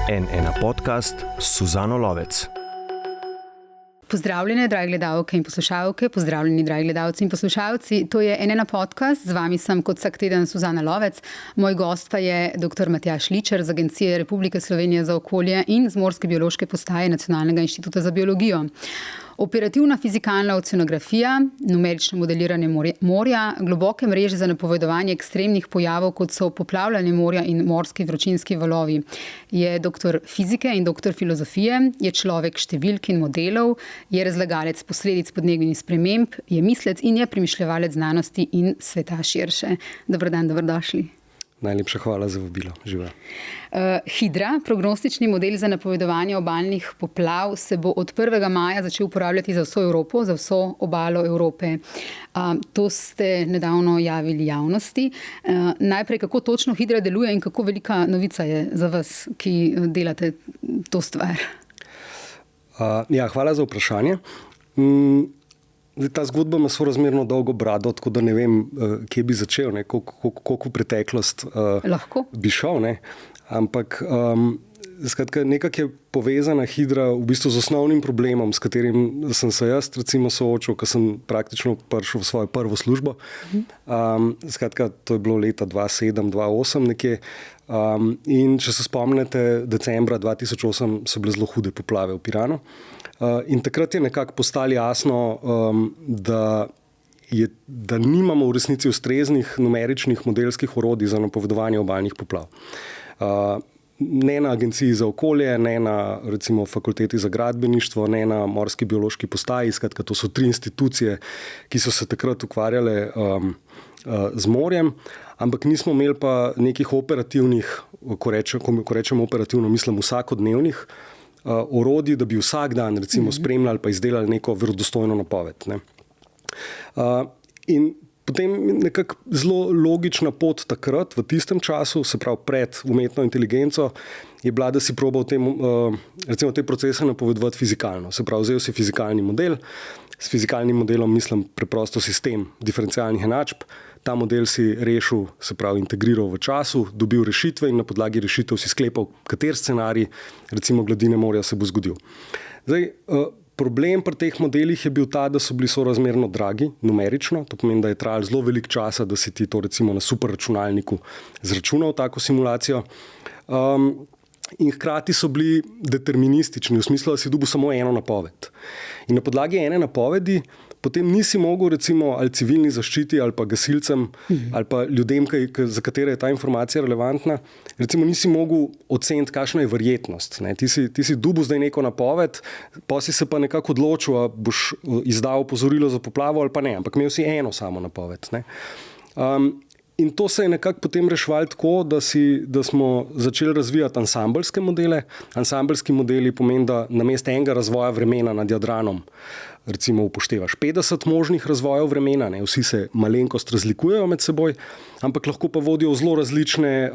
NN podcast s Suzano Lovec. Pozdravljene, dragi gledalke in poslušalke, pozdravljeni, dragi gledalci in poslušalci. To je NN podcast, z vami sem kot vsak teden Suzana Lovec. Moj gost pa je dr. Matjaž Ličer z Agencije Republike Slovenije za okolje in z Morske biološke postaje Nacionalnega inštituta za biologijo. Operativna fizikalna oceanografija, numerično modeliranje morja, globoke mreže za napovedovanje ekstremnih pojavov, kot so poplavljanje morja in morski vročinski valovi. Je doktor fizike in doktor filozofije, je človek številk in modelov, je razlagalec posledic podnebnih sprememb, je mislec in je premišljevalec znanosti in sveta širše. Dober dan, dobrodošli. Najlepša hvala za vabilo. Živa. Hidra, prognostični model za napovedovanje obalnih poplav, se bo od 1. maja začel uporabljati za vso Evropo, za vso obalo Evrope. To ste nedavno javili javnosti. Najprej, kako točno Hidra deluje in kako velika novica je za vas, ki delate to stvar? Hvala za vprašanje. Ta zgodba ima sorazmerno dolgo brado, tako da ne vem, kje bi začel, koliko v preteklost bi šel. Ampak skratka, nekako je povezana Hidra v bistvu z osnovnim problemom, s katerim sem se jaz recimo soočil, ko sem praktično prišel v svojo prvo službo. Skratka, to je bilo leta 2007-2008 nekje. In če se spomnite, decembra 2008 so bile zelo hude poplave v Piranu. In takrat je nekako postalo jasno, da nimamo v resnici ustreznih numeričnih modelskih orodij za napovedovanje obalnih poplav. Ne na Agenciji za okolje, ne na recimo Fakulteti za gradbeništvo, ne na Morski biološki postaji. Skratka, to so 3 institucije, ki so se takrat ukvarjale z morjem, ampak nismo imeli pa nekih operativnih, ko rečemo operativno, mislim vsakodnevnih orodij, da bi vsak dan recimo spremljali pa izdelali neko verodostojno napoved. In potem nekako zelo logična pot takrat, v tistem času, se pravi pred umetno inteligenco, je bila, da si probal recimo te procese napovedovati fizikalno. Se pravi, vzel si fizikalni model, s fizikalnim modelom mislim preprosto sistem diferencialnih enačb. Ta model si rešil, se pravi integriral v času, dobil rešitve in na podlagi rešitev si sklepal, kater scenarij recimo gladine morja se bo zgodil. Zdaj, problem pri teh modelih je bil ta, da so bili sorazmerno dragi, numerično. To pomeni, da je trajalo zelo veliko časa, da si ti to recimo na superračunalniku zračunal tako simulacijo. In hkrati so bili deterministični, v smislu, da si dobil samo eno napoved. In na podlagi ene napovedi potem nisi mogel recimo ali civilni zaščiti ali pa gasilcem ali pa ljudem, za katere je ta informacija relevantna, recimo nisi mogel oceniti, kakšna je verjetnost. Ti si dobil zdaj neko napoved, pa si se pa nekako odločil, a boš izdal opozorilo za poplavo ali pa ne, ampak imel si eno samo napoved. In to se je nekako potem reševalo tako, da smo začeli razvijati ansambelske modele. Ansambelski modeli pomeni, da namesto enega razvoja vremena nad Jadranom recimo upoštevaš 50 možnih razvojev vremena, vsi se malenkost razlikujejo med seboj, ampak lahko pa vodijo zelo različne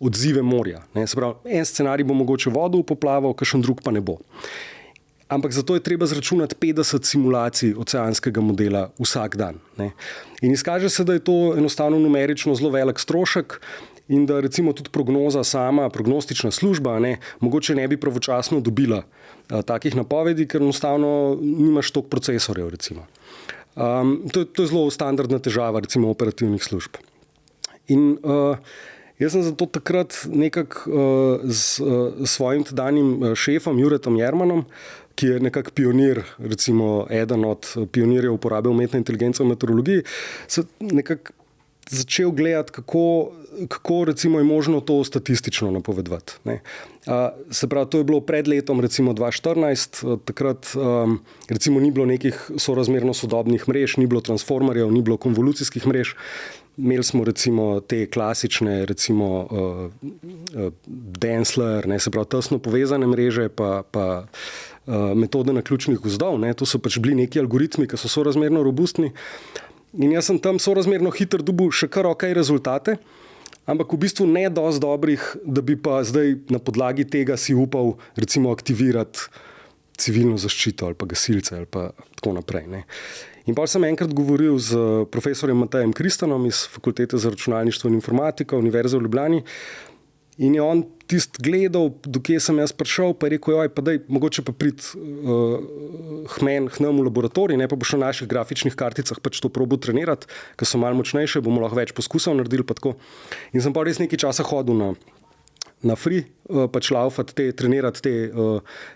odzive morja. Se pravi, en scenarij bo mogoče vodil v poplavo, kakšen drug pa ne bo. Ampak zato je treba zračunati 50 simulacij oceanskega modela vsak dan. In izkaže se, da je to enostavno numerično zelo velik strošek in da recimo tudi prognoza sama, prognostična služba, mogoče ne bi pravočasno dobila takih napovedi, ker enostavno nimaš toliko procesorjev. Recimo. To je zelo standardna težava recimo operativnih služb. In jaz sem zato takrat nekako s svojim tedanjim šefom Juretom Jermanom, ki je nekako pionir, recimo eden od pionirjev uporabe umetne inteligence v meteorologiji, se nekako začel gledati, kako recimo je možno to statistično napovedovati. Se pravi, to je bilo pred letom recimo 2014, takrat recimo ni bilo nekih sorazmerno sodobnih mrež, ni bilo transformerjev, ni bilo konvolucijskih mrež. Imeli smo recimo te klasične recimo dense layer, se pravi tesno povezane mreže pa metode naključnih gozdov. To so pač bili neki algoritmi, ki so sorazmerno robustni. In jaz sem tam sorazmerno hitro dobil še kar okej rezultate, ampak v bistvu ne dosti dobrih, da bi pa zdaj na podlagi tega si upal recimo aktivirati civilno zaščito ali pa gasilce ali pa tako naprej. In pa sem enkrat govoril z profesorjem Matejem Kristanom iz Fakultete za računalništvo in informatiko Univerze v Ljubljani In je on tisti gledal, dokje sem jaz prišel, pa je rekel, pa daj, mogoče pa prid k nam v laboratorij, ne, pa boš na naših grafičnih karticah pač to probil trenirati, ker so malo močnejše, bomo lahko več poskusov naredili. Pa tako. In sem pa res nekaj časa hodil na free, pač laufati, trenirati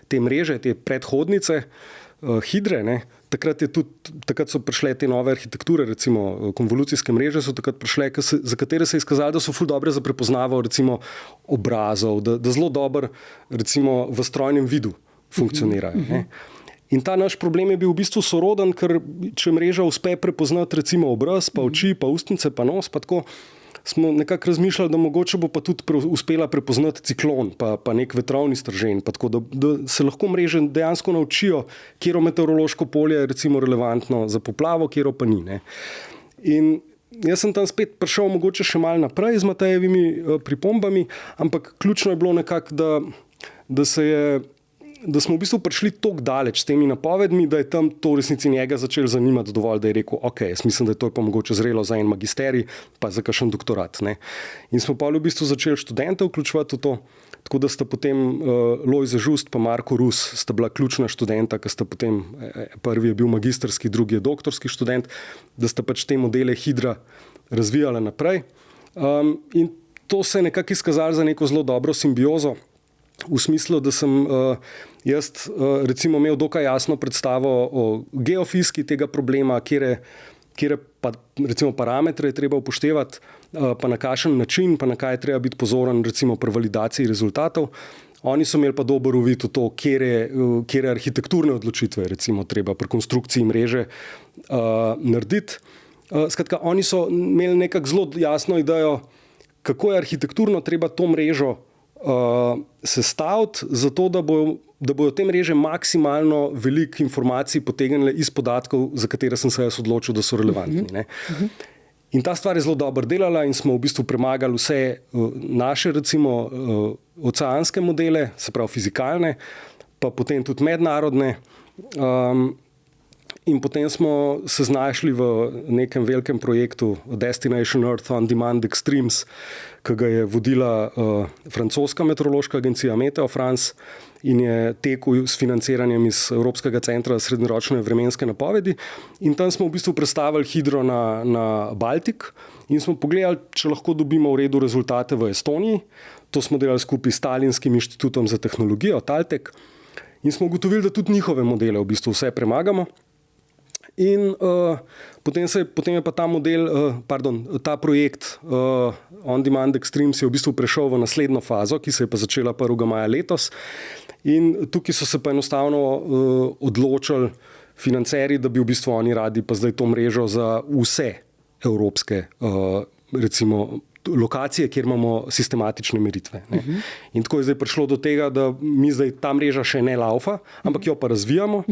te mreže, te predhodnice, hidre, ne. Takrat so prišle te nove arhitekture, recimo konvolucijske mreže so takrat prišle, za katere se je izkazalo, da so ful dobre za prepoznavo recimo obrazov, da zelo dobro recimo v strojnem vidu funkcionirajo. Ne. In ta naš problem je bil v bistvu soroden, ker če mreža uspe prepoznati recimo obraz, pa oči, pa ustnice, pa nos, pa tako, smo nekako razmišljali, da mogoče bo pa tudi uspela prepoznati ciklon, pa nek vetrovni stržen, pa tako, da se lahko mreže dejansko naučijo, kjero meteorološko polje je recimo relevantno za poplavo, kjero pa ni. Ne. In jaz sem tam spet prišel mogoče še malo naprej z Matejevimi pripombami, ampak ključno je bilo nekako, da smo v bistvu prišli toliko daleč s temi napovedmi, da je tam to v resnici njega začel zanimati dovolj, da je rekel, jaz mislim, da je to pa mogoče zrelo za en magisterij, pa za kakšen doktorat. Ne. In smo pa v bistvu začeli študente vključevati v to, tako da sta potem Lojze Žust pa Marko Rus sta bila ključna študenta, ki sta potem, prvi je bil magistrski, drugi je doktorski študent, da sta pač te modele hidra razvijala naprej. In to se je nekako izkazalo za neko zelo dobro simbiozo, v smislu, da sem jaz recimo imel dokaj jasno predstavo o geofiziki tega problema, kjer pa recimo parametre je treba upoštevati, pa na kakšen način, pa na kaj je treba biti pozoren recimo pri validaciji rezultatov. Oni so imeli pa dober uvid v to, kjer arhitekturne odločitve recimo treba pri konstrukciji mreže narediti. Skratka, oni so imeli nekako zelo jasno idejo, kako je arhitekturno treba to mrežo sestaviti, zato da bojo te mreže maksimalno veliko informacij potegnile iz podatkov, za katere sem se jaz odločil, da so relevantni. Ne. In ta stvar je zelo dobro delala in smo v bistvu premagali vse naše recimo oceanske modele, se pravi fizikalne, pa potem tudi mednarodne. In potem smo se znašli v nekem velikem projektu Destination Earth on Demand Extremes, ki ga je vodila francoska meteorološka agencija Meteo France in je tekel s financiranjem iz Evropskega centra za srednjeročne vremenske napovedi. In tam smo v bistvu predstavili hidro na Baltik in smo pogledali, če lahko dobimo v redu rezultate v Estoniji. To smo delali skupaj s Tallinskim inštitutom za tehnologijo, Taltek. In smo ugotovili, da tudi njihove modele v bistvu vse premagamo. In potem je pa ta projekt On Demand Extremes je v bistvu prešel v naslednjo fazo, ki se je pa začela 1. maja letos. In tukaj so se pa enostavno odločili financerji, da bi v bistvu oni radi pa zdaj to mrežo za vse evropske recimo lokacije, kjer imamo sistematične meritve. Ne. In tako je zdaj prišlo do tega, da mi zdaj ta mreža še ne laufa, ampak jo pa razvijamo.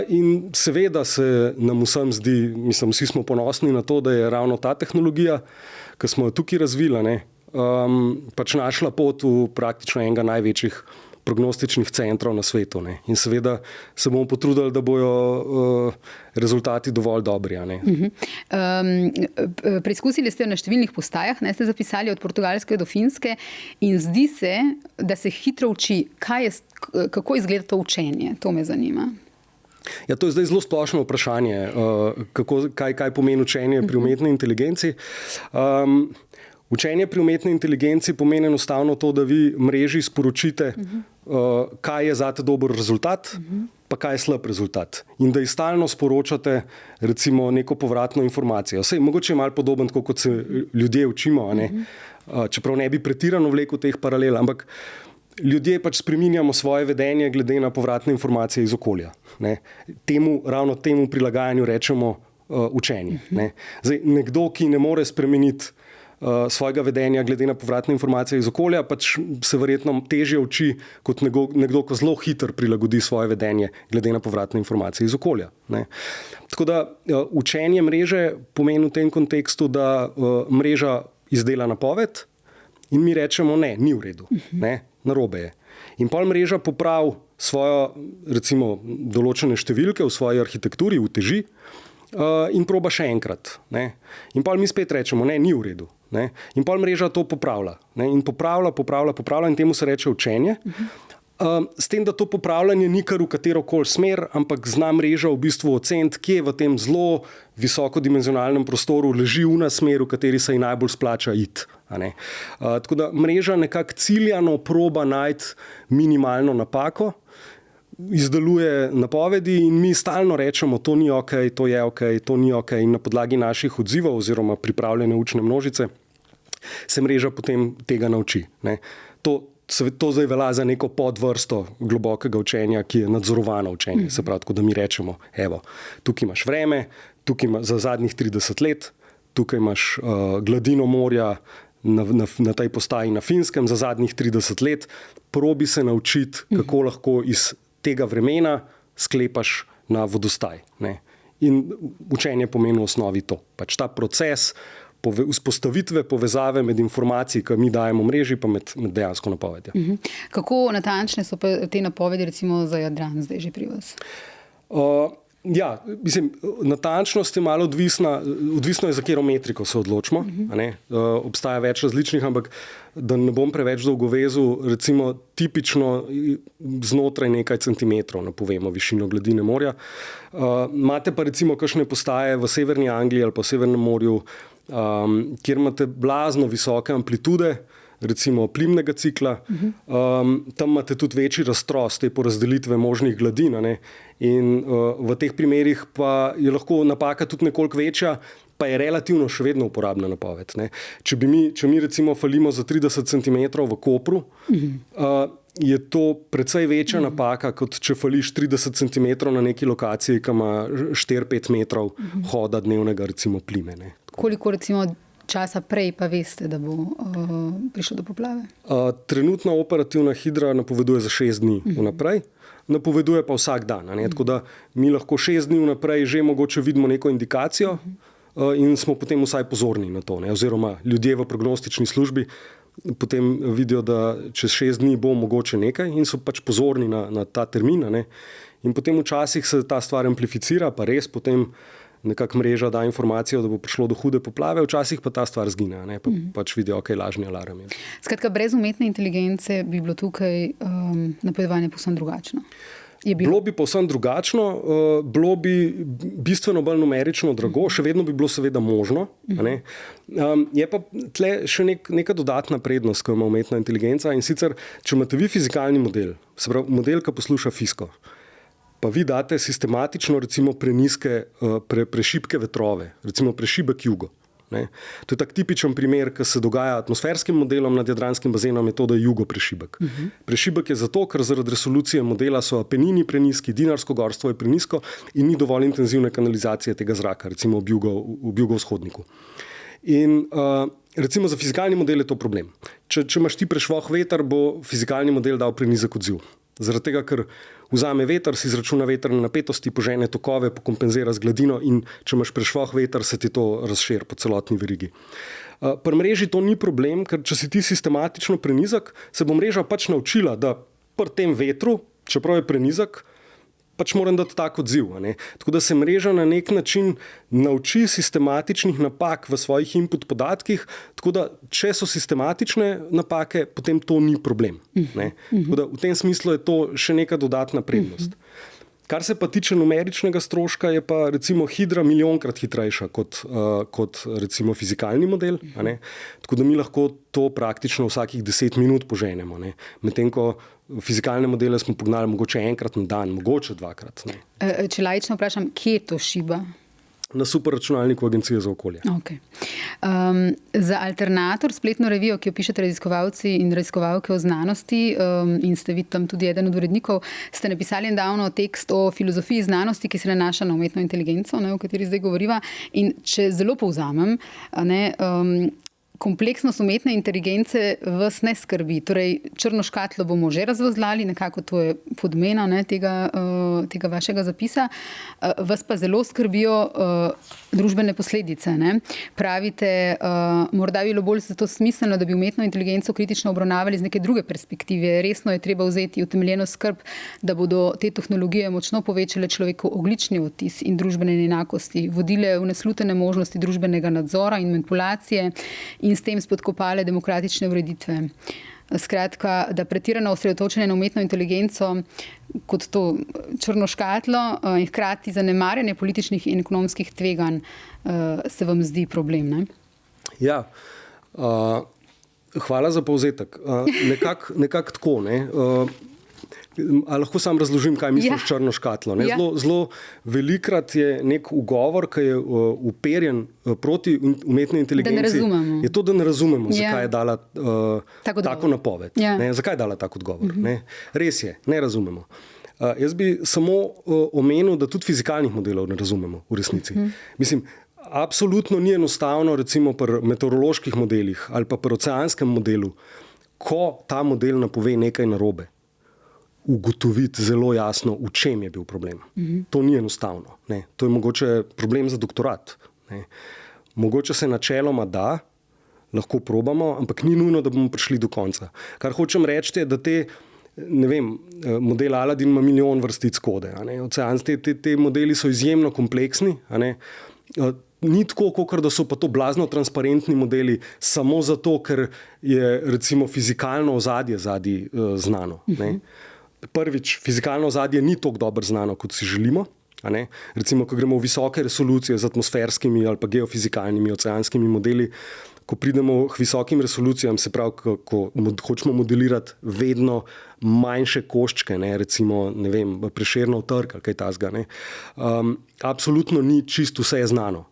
In seveda se nam vsem zdi, mislim, vsi smo ponosni na to, da je ravno ta tehnologija, ki smo jo tukaj razvila, ne, pač našla pot v praktično enega največjih prognostičnih centrov na svetu. Ne. In seveda se bomo potrudili, da bojo rezultati dovolj dobri. Ne. Preizkusili ste jo na številnih postajah, ne, ste zapisali od Portugalske do Finske in zdi se, da se hitro uči. Kako izgleda to učenje? To me zanima. Ja, to je zdaj zelo splošno vprašanje, kaj pomeni učenje pri umetni inteligenci. Učenje pri umetni inteligenci pomeni enostavno to, da vi mreži sporočite, kaj je zate dober rezultat, pa kaj je slab rezultat. In da ji stalno sporočate recimo neko povratno informacijo. Sej, mogoče je malo podoben, tako kot se ljudje učimo, a ne? Čeprav ne bi pretirano vlekel teh paralel, ampak ljudje pač spreminjamo svoje vedenje glede na povratne informacije iz okolja. Ne. Ravno temu prilagajanju rečemo učenje. Ne. Zdaj, nekdo, ki ne more spremeniti svojega vedenja glede na povratne informacije iz okolja, pač se verjetno težje uči kot nekdo, ki zelo hitro prilagodi svoje vedenje glede na povratne informacije iz okolja. Ne. Tako da učenje mreže pomeni v tem kontekstu, da mreža izdela napoved in mi rečemo, ne, ni v redu, ne, narobe je. In pol mreža popravi svojo, recimo, določene številke v svoji arhitekturi, uteži in proba še enkrat. Ne. In pol mi spet rečemo, ne, ni v redu. Ne? In pol mreža to popravlja. Ne? In popravlja in temu se reče učenje. S tem, da to popravljanje ni kar v katerokoli smer, ampak zna mreža v bistvu oceniti, kje v tem zelo visokodimenzionalnem prostoru leži una smer, v kateri se ji najbolj splača iti. Tako da mreža nekako ciljano proba najti minimalno napako, izdeluje napovedi in mi stalno rečemo, to ni ok, to je ok, to ni ok, in na podlagi naših odzivov oziroma pripravljene učne množice se mreža potem tega nauči. Ne. To zdaj velja za neko podvrsto globokega učenja, ki je nadzorovano učenje. Se pravi, tako da mi rečemo, evo, tukaj imaš vreme, za zadnjih 30 let, tukaj imaš gladino morja na tej postaji na Finskem za zadnjih 30 let, probi se naučiti, kako lahko iz tega vremena sklepaš na vodostaj. Ne. In učenje pomeni v osnovi to. Pač ta proces vzpostavitve povezave med informacijami, ki mi dajemo v mreži, pa med dejansko napovedjo. Kako natančne so pa te napovedi, recimo za Jadran, zdaj že pri vas? Natančnost je malo odvisno je, za katero metriko se odločimo. Obstaja več različnih, ampak da ne bom preveč dolgovezil, recimo tipično znotraj nekaj centimetrov napovemo višino gladine morja. Imate pa recimo kakšne postaje v severni Angliji ali pa v Severnem morju, kjer imate blazno visoke amplitude, recimo plimnega cikla, tam imate tudi večji raztros te porazdelitve možnih gladin. In v teh primerih pa je lahko napaka tudi nekoliko večja, pa je relativno še vedno uporabna napoved. Če mi recimo falimo za 30 cm v Kopru, je to precej večja napaka, kot če fališ 30 cm na neki lokaciji, ki ima 4-5 metrov hoda dnevnega recimo plime. Koliko recimo časa prej pa veste, da bo prišlo do poplave? Trenutna operativna hidra napoveduje za 6 dni vnaprej, napoveduje pa vsak dan. Tako da mi lahko 6 dni vnaprej že mogoče vidimo neko indikacijo in smo potem vsaj pozorni na to. Oziroma ljudje v prognostični službi potem vidijo, da čez 6 dni bo mogoče nekaj in so pač pozorni na ta termin. In potem včasih se ta stvar amplificira, pa res potem nekako mreža da informacijo, da bo prišlo do hude poplave, včasih pa ta stvar zgine, pač vidijo, ok, lažni alarm je. Skratka, brez umetne inteligence bi bilo tukaj napovedovanje povsem drugačno. Bilo bi povsem drugačno, bilo bi bistveno bolj numerično drago, še vedno bi bilo seveda možno. Je pa tle še neka dodatna prednost, ko ima umetna inteligenca, in sicer, če imate vi fizikalni model, se pravi model, ki posluša fisko, pa vi date sistematično recimo prešibke vetrove, recimo prešibek jugo. To je tak tipičen primer, ki se dogaja atmosferskim modelom nad jadranskim bazenom, je to, da je jugo prešibek. Prešibek je zato, ker zaradi resolucije modela so Apenini prenizki, Dinarsko gorstvo je prenisko in ni dovolj intenzivne kanalizacije tega zraka, recimo v jugovzhodniku. In recimo za fizikalni model je to problem. Če imaš ti prešvoh veter, bo fizikalni model dal prenizek odziv. Zaradi tega, ker vzame veter, si izračuna vetrne napetosti, požene tokove, pokompenzira z gladino in če imaš prešvoh veter, se ti to razširi po celotni verigi. Pri mreži to ni problem, ker če si ti sistematično prenizek, se bo mreža pač naučila, da pri tem vetru, čeprav je prenizek, pač moram dati tak odziv. Tako da se mreža na nek način nauči sistematičnih napak v svojih input podatkih, tako da če so sistematične napake, potem to ni problem. Tako da v tem smislu je to še neka dodatna prednost. Kar se pa tiče numeričnega stroška, je pa recimo hidra milijonkrat hitrejša kot recimo fizikalni model. Tako da mi lahko to praktično vsakih 10 minut poženemo. Medtem ko fizikalne modele smo pognali mogoče enkrat na dan, mogoče dvakrat. Če laično vprašam, kje to šiba? Na superračunalniku Agencije za okolje. Okay. Za Alternator, spletno revijo, ki jo pišete raziskovalci in raziskovalke o znanosti, in ste vi tam tudi eden od urednikov, ste napisali nedavno tekst o filozofiji znanosti, ki se nanaša na umetno inteligenco, o kateri zdaj govoriva. In če zelo povzamem, kompleksnost umetne inteligence vas ne skrbi. Torej, črno škatlo bomo že razvozlali, nekako to je podmena tega vašega zapisa. Vas pa zelo skrbijo družbene posledice. Pravite, morda bi bilo bolj zato smiselno, da bi umetno inteligenco kritično obravnavali z neke druge perspektive. Resno je treba vzeti utemeljeno skrb, da bodo te tehnologije močno povečale človekov ogljični odtis in družbene neenakosti, vodile v neslutene možnosti družbenega nadzora in manipulacije in in s tem spodkopale demokratične ureditve. Skratka, da pretirano osredotočenje na umetno inteligenco kot to črno škatlo in hkrati zanemarjanje političnih in ekonomskih tveganj se vam zdi problem, ne? Ja, hvala za povzetek. Nekako tako, ne. A lahko sam razložim, kaj mislim s črno škatlo. Ne? Zelo velikrat je nek ugovor, ki je uperjen proti umetni inteligenci. Je to, da ne razumemo, zakaj je dala tako napoved. Ne? Zakaj je dala tak odgovor. Ne? Res je, ne razumemo. Jaz bi samo omenil, da tudi fizikalnih modelov ne razumemo v resnici. Mislim, absolutno ni enostavno, recimo pri meteoroloških modelih ali pa pri oceanskem modelu, ko ta model napove nekaj narobe, ugotoviti zelo jasno, v čem je bil problem. To ni enostavno. Ne. To je mogoče problem za doktorat. Ne. Mogoče se načeloma da, lahko probamo, ampak ni nujno, da bomo prišli do konca. Kar hočem reči je, da model Aladin ima milijon vrstic kode. Te modeli so izjemno kompleksni. Ni tako, kot da so pa to blazno transparentni modeli samo zato, ker je recimo fizikalno ozadje zadaj znano. Ne. Prvič, fizikalno ozadje ni tako dobro znano, kot si želimo. Recimo, ko gremo v visoke resolucije z atmosferskimi ali pa geofizikalnimi oceanskimi modeli, ko pridemo k visokim resolucijam, se pravi, ko hočemo modelirati vedno manjše koščke, recimo, Prešernov trg ali kaj takega. Absolutno ni čisto vse znano.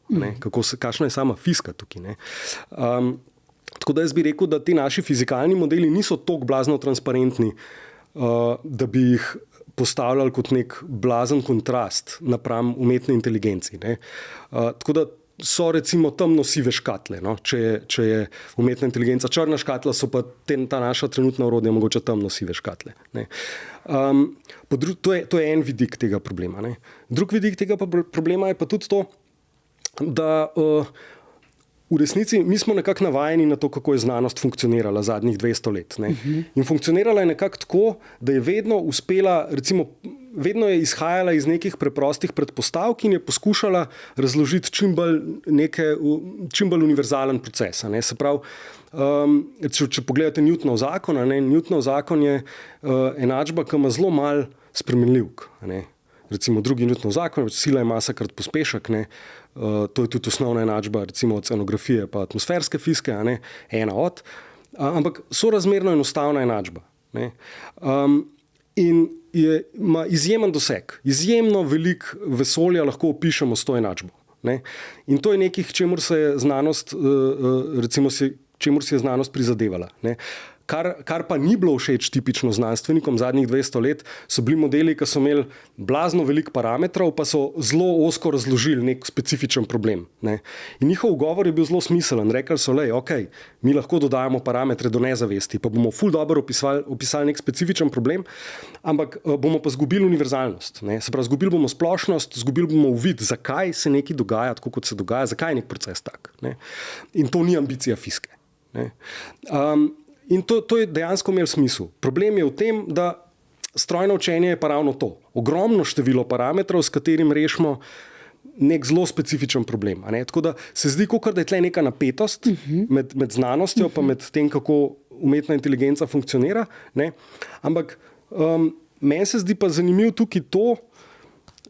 Kakšna je sama fizika tukaj. Tako da jaz bi rekel, da ti naši fizikalni modeli niso tako blazno transparentni, da bi jih postavljali kot nek blazen kontrast napram umetni inteligenci. Tako da so recimo temno-sive škatle. Če je umetna inteligenca črna škatla, so pa ta naša trenutna orodja mogoče temno-sive škatle. To je en vidik tega problema. Drug vidik tega problema je pa tudi to, da v resnici mi smo nekako navajeni na to, kako je znanost funkcionirala zadnjih 200 let. In funkcionirala je nekako tako, da je vedno uspela, recimo, vedno je izhajala iz nekih preprostih predpostavk in je poskušala razložiti čim bolj univerzalen proces. Se pravi, če pogledate Newtonov zakon, Newtonov zakon je enačba, ki ima zelo malo spremenljivk. Recimo drugi Newtonov zakon, sila je masa krat pospešek, to je tudi osnovna enačba recimo oceanografije pa atmosferske fizike, ena od, ampak sorazmerno enostavna enačba. In ima izjemen doseg, izjemno veliko vesolja lahko opišemo s to enačbo. In to je nekaj, čemur si je znanost prizadevala. Kar pa ni bilo všeč tipično znanstvenikom zadnjih 200 let, so bili modeli, ki so imeli blazno veliko parametrov, pa so zelo ozko razložili nek specifičen problem. In njihov ugovor je bil zelo smiselen. Rekli so, mi lahko dodajamo parametre do nezavesti, pa bomo ful dobro opisali nek specifičen problem, ampak bomo pa zgubili univerzalnost. Se pravi, zgubili bomo splošnost, zgubili bomo uvid, zakaj se nekaj dogaja tako, kot se dogaja, zakaj je nek proces tak. In to ni ambicija fizike. In to je dejansko imel smisel. Problem je v tem, da strojno učenje je pa ravno to. Ogromno število parametrov, s katerim rešimo nek zelo specifičen problem. Tako da se zdi, kot da je tle neka napetost med znanostjo pa med tem, kako umetna inteligenca funkcionira. Ampak meni se zdi pa zanimivo tukaj to,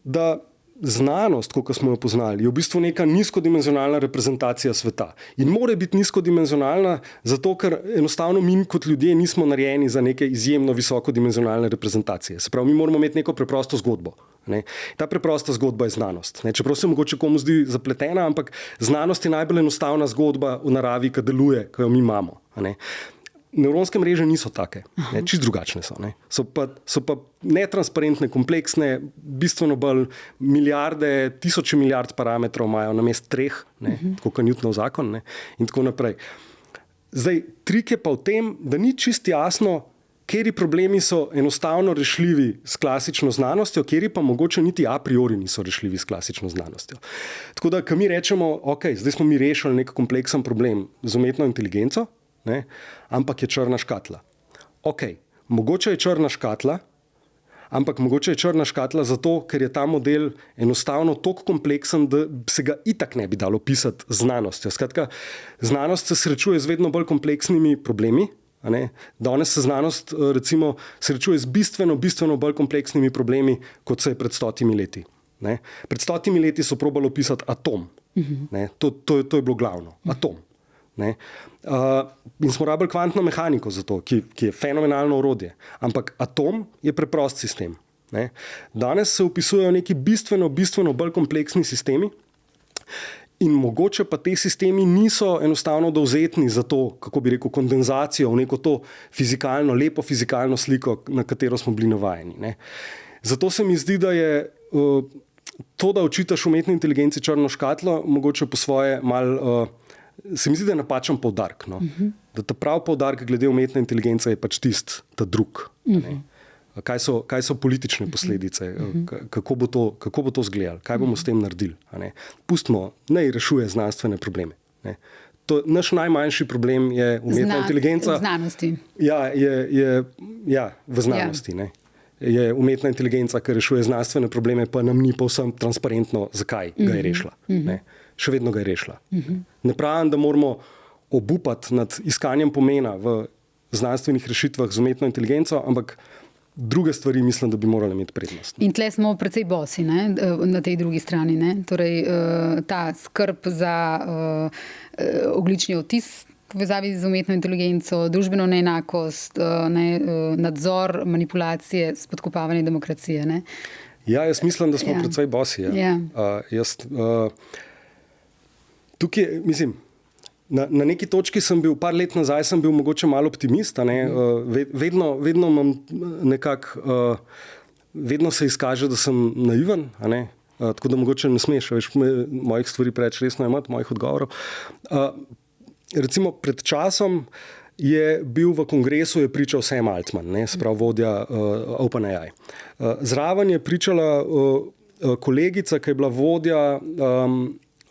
da znanost, kot smo jo poznali, je v bistvu neka nizkodimenzionalna reprezentacija sveta. In mora biti nizkodimenzionalna, zato ker enostavno mi kot ljudje nismo narejeni za neke izjemno visokodimenzionalne reprezentacije. Se pravi, mi moramo imeti neko preprosto zgodbo. Ta preprosta zgodba je znanost. Čeprav se mogoče komu zdi zapletena, ampak znanost je najbolj enostavna zgodba v naravi, ki deluje, ki jo mi imamo. Nevronske mreže niso take, čisto drugačne so. So pa netransparentne, kompleksne, bistveno bolj milijarde, tisoče milijard parametrov imajo namesto 3, tako kot Newtonov zakon in tako naprej. Zdaj, trik je pa v tem, da ni čisto jasno, kateri problemi so enostavno rešljivi s klasično znanostjo, kateri pa mogoče niti a priori niso rešljivi s klasično znanostjo. Tako da, ko mi rečemo, zdaj smo mi rešili nek kompleksen problem z umetno inteligenco, ampak je črna škatla. Mogoče je črna škatla, Ampak mogoče je črna škatla zato, ker je ta model enostavno toliko kompleksen, da se ga itak ne bi dalo pisati z znanostjo. Skratka, znanost se srečuje z vedno bolj kompleksnimi problemi. Danes se znanost recimo srečuje z bistveno bolj kompleksnimi problemi, kot se je pred 100 leti. Pred 100 leti so probali opisati atom. To je bilo glavno. Atom. In smo rabili kvantno mehaniko za to, ki je fenomenalno orodje. Ampak atom je preprost sistem. Danes se opisujejo neki bistveno bolj kompleksni sistemi in mogoče pa te sistemi niso enostavno dovzetni za to, kako bi rekel, kondenzacijo v neko to lepo fizikalno sliko, na katero smo bili navajeni. Zato se mi zdi, da je to, da očitaš umetni inteligenci črno škatlo, mogoče po svoje se mi zdi, da je napačen poudarek. Da ta prav poudarek glede umetne inteligence je pač ta drug. Kaj so politične posledice, kako bo to izgledalo, kaj bomo s tem naredili. Pustimo, naj rešuje znanstvene probleme. Naš najmanjši problem je umetna inteligenca. V znanosti. V znanosti. Je umetna inteligenca, ki rešuje znanstvene probleme, pa nam ni povsem transparentno, zakaj ga je rešila. Še vedno ga je rešila. Ne pravim, da moramo obupati nad iskanjem pomena v znanstvenih rešitvah z umetno inteligenco, ampak druge stvari mislim, da bi morali imeti prednost. In tle smo precej bosi na tej drugi strani. Torej, ta skrb za ogljični odtis v povezavi z umetno inteligenco, družbeno neenakost, nadzor, manipulacije, spodkopavanje demokracije. Jaz mislim, da smo precej bosi. Tukaj, mislim, na neki točki sem bil, par let nazaj sem bil mogoče malo optimist. Vedno imam nekako, vedno se izkaže, da sem naiven. Tako da mogoče ne smeš mojih stvari preveč resno imati, mojih odgovorov. Recimo pred časom je bil v kongresu pričal Sam Altman, sprav vodja OpenAI. Zraven je pričala kolegica, ki je bila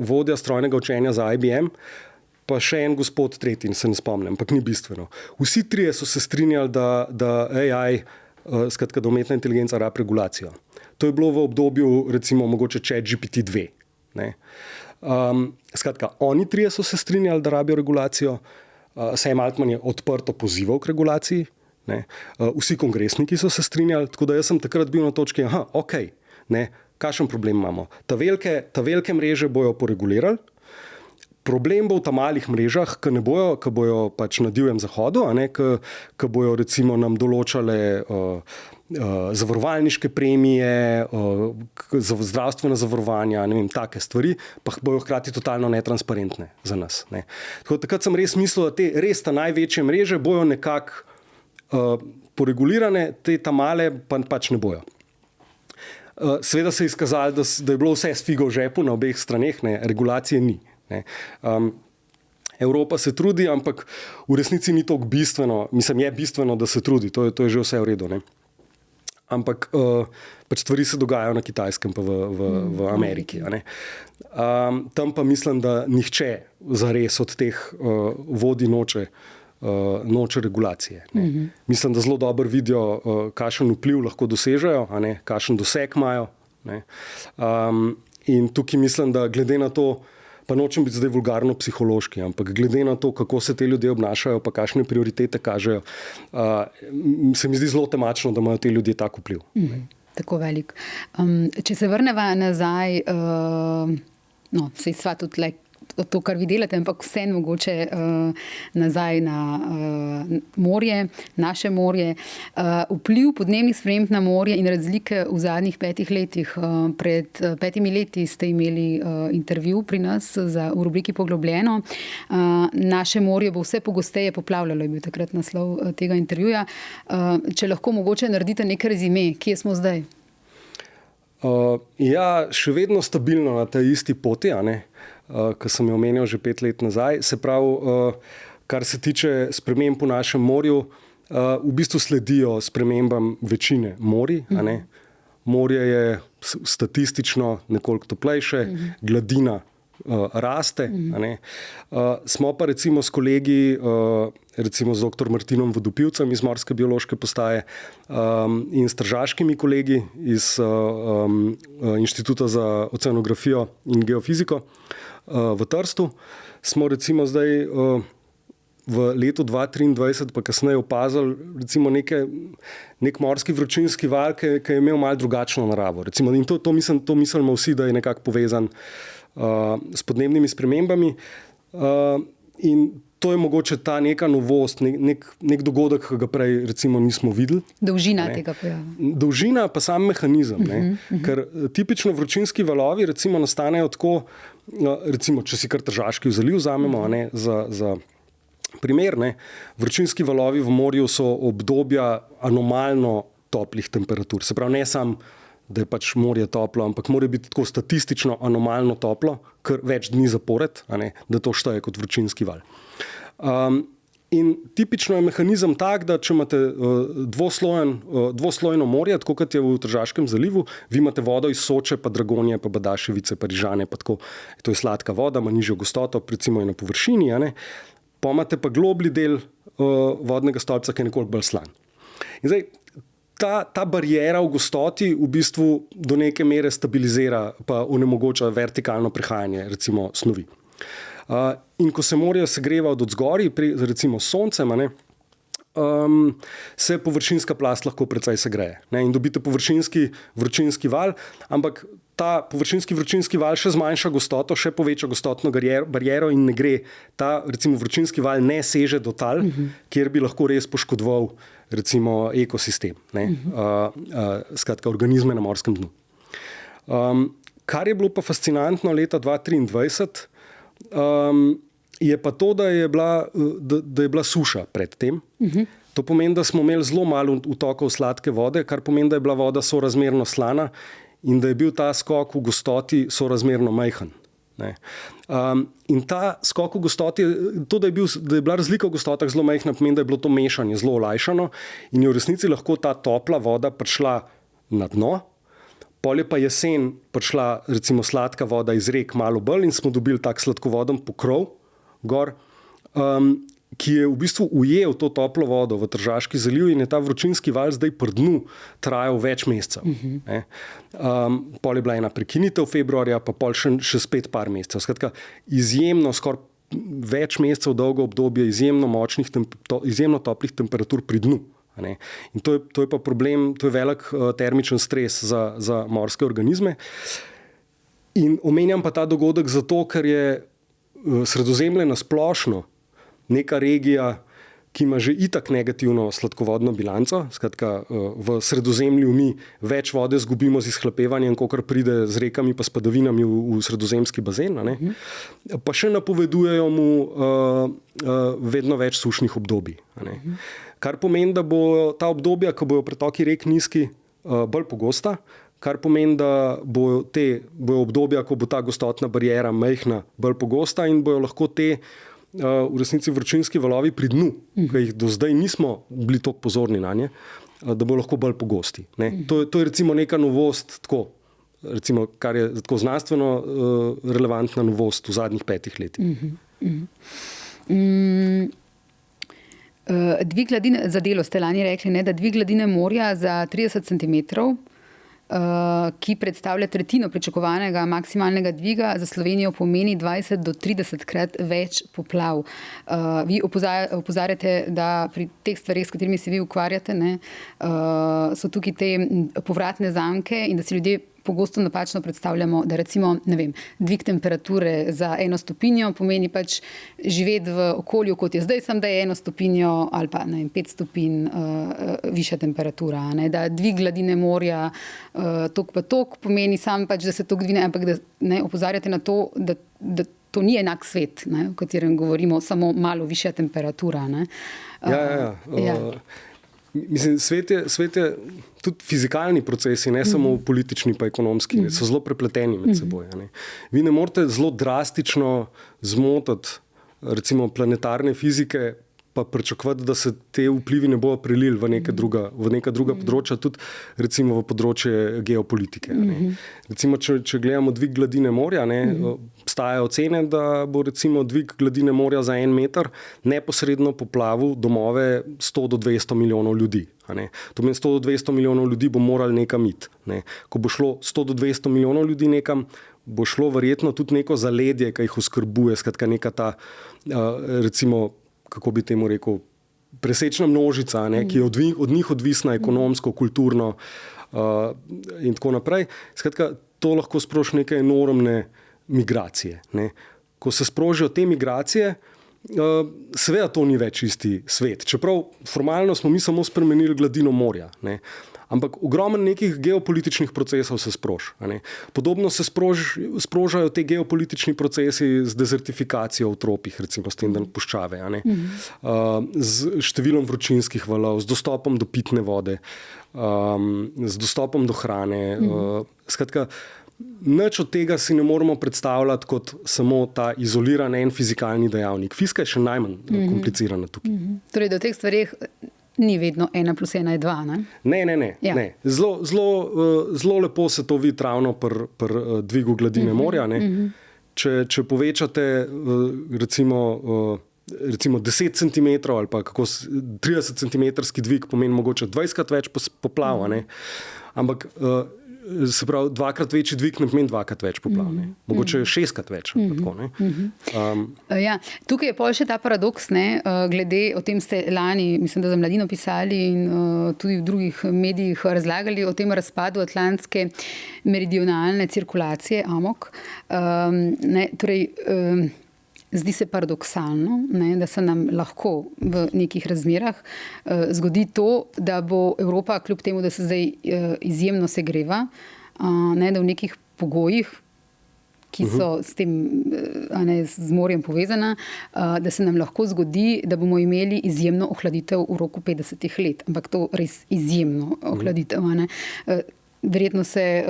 vodja strojnega učenja za IBM, pa še en gospod tretji, se ne spomnim, ampak ni bistveno. Vsi trije so se strinjali, da AI, skratka, da umetna inteligenca rabi regulacijo. To je bilo v obdobju, recimo, mogoče ChatGPT-2. Skratka, oni trije so se strinjali, da rabijo regulacijo. Sam Altman je odprto pozival k regulaciji. Vsi kongresniki so se strinjali, tako da jaz sem takrat bil na točki, kakšen problem imamo? Ta velike mreže bojo poregulirali. Problem bo v ta malih mrežah, ki bojo pač na divjem zahodu, ki bojo recimo nam določale zavarovalniške premije, zdravstvena zavarovanja, take stvari, pa bojo hkrati totalno netransparentne za nas. Takrat sem res mislil, da res ta največje mreže bojo nekako poregulirane, ta male pa pač ne bojo. Seveda se je izkazalo, da je bilo vse s figo v žepu na obeh straneh, regulacije ni. Evropa se trudi, ampak v resnici ni toliko bistveno. Mislim, je bistveno, da se trudi, to je že vse v redu. Ampak pač stvari se dogajajo na Kitajskem pa v Ameriki. Tam pa mislim, da nihče zares od teh vodij noče regulacije. Mislim, da zelo dobro vidijo, kakšen vpliv lahko dosežejo, kakšen doseg imajo. In tukaj mislim, da glede na to, pa nočem biti zdaj vulgarno psihološki, ampak glede na to, kako se te ljudje obnašajo, pa kakšne prioritete kažejo, se mi zdi zelo temačno, da imajo te ljudje tak vpliv. Tako velik. Če se vrneva nazaj, saj sva tudi to, kar vi delate, ampak vse mogoče nazaj na morje, naše morje. Vpliv podnebnih sprememb na morje in razlike v zadnjih 5 letih. Pred 5 leti ste imeli intervju pri nas v rubriki Poglobljeno. Naše morje bo vse pogosteje poplavljalo, je bil takrat naslov tega intervjuja. Če lahko mogoče naredite nekaj rezime, kje smo zdaj? Še vedno stabilno na tej isti poti, ki sem jo omenil že 5 let nazaj. Se pravi, kar se tiče sprememb v našem morju, v bistvu sledijo spremembam večine morij. Morje je statistično nekoliko toplejše, gladina raste. Smo pa recimo s kolegi, recimo z dr. Martinom Vodopivcem iz Morske biološke postaje in s tržaškimi kolegi iz Inštituta za oceanografijo in geofiziko v Trstu, smo recimo zdaj v letu 2023 pa kasneje opazili recimo nek morski vročinski val, ki je imel malo drugačno naravo. Recimo, in to mislimo vsi, da je nekako povezan s podnebnimi spremembami. In to je mogoče ta neka novost, nek dogodek, ki ga prej recimo nismo videli. Dolžina tega pojava. Dolžina pa sam mehanizem. Ker tipično vročinski valovi recimo nastanejo tako, recimo, če si kar Tržaški zaliv vzamemo, za primer, vročinski valovi v morju so obdobja anomalno toplih temperatur. Se pravi, ne samo, da je pač morje toplo, ampak mora biti tako statistično anomalno toplo, kar več dni zapored, da to šteje kot vročinski val. In tipično je mehanizem tak, da če imate dvoslojno morje, tako kot je v Tržaškem zalivu, vi imate vodo iz Soče, pa Dragonje, pa Badaševice, pa Rižane, pa tako, to je sladka voda, ima nižjo gostoto, recimo je na površini, pa imate pa globlji del vodnega stolpca, ki je nekoliko bolj slan. In zdaj, ta bariera v gostoti v bistvu do neke mere stabilizira pa onemogoča vertikalno prehajanje recimo snovi. In ko se morje segreva od odzgoraj, recimo s soncem, se površinska plast lahko precej segreje. In dobite površinski vročinski val, ampak ta površinski vročinski val še zmanjša gostoto, še poveča gostotno bariero in ne gre. Ta recimo vročinski val ne seže do tal, kjer bi lahko res poškodoval recimo ekosistem, skratka organizme na morskem dnu. Kar je bilo pa fascinantno leta 2023, je pa to, da je bila suša pred tem. To pomeni, da smo imeli zelo malo vtokov sladke vode, kar pomeni, da je bila voda sorazmerno slana in da je bil ta skok v gostoti sorazmerno majhen. In ta skok v gostoti, to, da je bila razlika v gostotah zelo majhna, pomeni, da je bilo to mešanje zelo olajšano in je v resnici lahko ta topla voda prišla na dno, pol je pa jesen prišla recimo sladka voda iz rek malo bolj in smo dobili tak sladkovoden pokrov gor, ki je v bistvu ujel to toplo vodo v Tržaški zaliv in je ta vročinski val zdaj pri dnu trajal več mesecev. Pol je bila ena prekinitev februarja, pa pol še spet par mesecev. Skratka, izjemno, skoraj več mesecev dolgo obdobje izjemno toplih temperatur pri dnu. In to je pa problem, to je velik termičen stres za morske organizme. In omenjam pa ta dogodek zato, ker je Sredozemlje nasplošno neka regija, ki ima že itak negativno sladkovodno bilanco. Skratka, v Sredozemlju mi več vode zgubimo z izhlapevanjem, kakor pride z rekami pa s padavinami v sredozemski bazen. Pa še napovedujejo mu vedno več sušnih obdobij. Kar pomeni, da bo ta obdobja, ko bojo pretoki rek nizki, bolj pogosta, kar pomeni, da bojo obdobja, ko bo ta gostotna bariera majhna, bolj pogosta in bojo lahko te v resnici vročinski valovi pri dnu, ki jih do zdaj nismo bili toliko pozorni na nje, da bojo lahko bolj pogosti. To je recimo neka novost, recimo, kar je tako znanstveno relevantna novost v zadnjih 5 letih. Dvig gladine, za Delo ste lani rekli, da dvig gladine morja za 30 centimetrov, ki predstavlja tretjino pričakovanega maksimalnega dviga, za Slovenijo pomeni 20 do 30 krat več poplav. Vi opozarjate, da pri teh stvareh, s katerimi se vi ukvarjate, so tukaj te povratne zamke in da si ljudje pogosto napačno predstavljamo, da recimo, dvig temperature za 1 stopinjo pomeni pač živeti v okolju, kot je zdaj, samo da je 1 stopinjo ali pa 5 stopinj višja temperatura. Da dvig gladine morja tok pa tok pomeni sam pač, da se tok dvine, ampak da opozarjate na to, da to ni enak svet, v katerem govorimo samo malo višja temperatura. Ja. Mislim, svet je tudi fizikalni procesi, ne samo politični pa ekonomski, so zelo prepleteni med seboj. Vi ne morete zelo drastično zmotiti recimo planetarne fizike pa pričakovati, da se te vplivi ne bodo prelili v neka druga področja, tudi recimo v področje geopolitike. Recimo, če gledamo dvig gladine morja, obstajajo ocene, da bo recimo dvig gladine morja za 1 meter neposredno poplavil domove 100 do 200 milijonov ljudi. To pomeni, 100 do 200 milijonov ljudi bo morali nekam iti. Ko bo šlo 100 do 200 milijonov ljudi nekam, bo šlo verjetno tudi neko zaledje, ki jih oskrbuje, skratka neka ta, recimo, kako bi temu rekel, presečna množica, ki je od njih odvisna ekonomsko, kulturno in tako naprej. Skratka, to lahko sproži neke enormne migracije. Ko se sprožijo te migracije, seveda to ni več isti svet. Čeprav formalno smo mi samo spremenili gladino morja. Ampak ogromno nekih geopolitičnih procesov se sproži. Podobno se sprožajo te geopolitični procesi z dezertifikacijo v tropih, recimo s tem, da puščave, z številom vročinskih valov, z dostopom do pitne vode, z dostopom do hrane. Skratka, nič od tega si ne moremo predstavljati kot samo ta izoliran en fizikalni dejavnik. Fizika je še najmanj komplicirana tukaj. Torej, do teh stvareh ni vedno 1 + 1 = 2, ne? Ne. Ja. Ne. Zelo lepo se to vidi ravno pri dvigu gladine morja. Če povečate recimo 10 cm ali pa 30 cm dvig, pomeni mogoče 20krat več poplav. Ampak se pravi, 2krat večji dvig ne pomeni 2krat več poplav. Mogoče 6krat več. Ja, tukaj je pol še ta paradoks, glede, o tem ste lani, mislim, da za Mladino pisali in tudi v drugih medijih razlagali o tem razpadu atlantske meridionalne cirkulacije, AMOC. Torej, zdi se paradoksalno, da se nam lahko v nekih razmerah zgodi to, da bo Evropa, kljub temu, da se zdaj izjemno segreva, da v nekih pogojih, ki so s tem, z morjem povezana, da se nam lahko zgodi, da bomo imeli izjemno ohladitev v roku 50 let. Ampak to res izjemno ohladitev. Verjetno se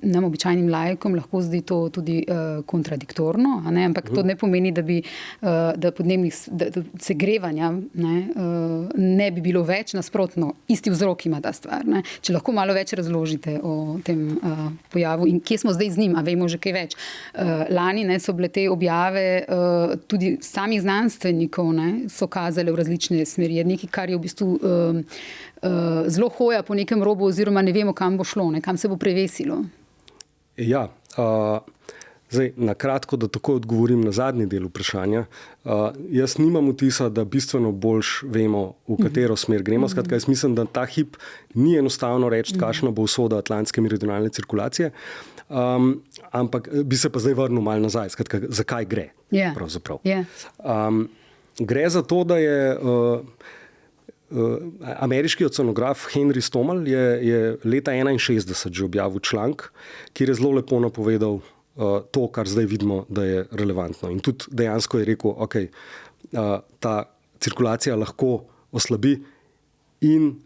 nam običajnim laikom lahko zdi to tudi kontradiktorno, ampak to ne pomeni, da podnebnih segrevanja ne bi bilo več, nasprotno, isti vzrok ima ta stvar. Če lahko malo več razložite o tem pojavu in kje smo zdaj z njim, a vemo že kaj več. Lani so bile te objave tudi samih znanstvenikov, so kazale v različne smeri. Nekaj, kar je v bistvu zelo hoja po nekem robu oziroma ne vemo, kam bo šlo, kam se bo prevesilo. Ja, zdaj na kratko, da tako odgovorim na zadnji del vprašanja. Jaz nimam vtisa, da bistveno boljš vemo, v katero smer gremo. Skratka, jaz mislim, da ta hip ni enostavno reči, kakšna bo usoda atlantske meridionalne cirkulacije, ampak bi se pa zdaj vrnil malo nazaj. Skratka, zakaj gre? Pravzaprav. Gre za to, da je ameriški oceanograf Henry Stommel je leta 1961 že objavil članek, kjer je zelo lepo napovedal to, kar zdaj vidimo, da je relevantno. In tudi dejansko je rekel, okay, ta cirkulacija lahko oslabi in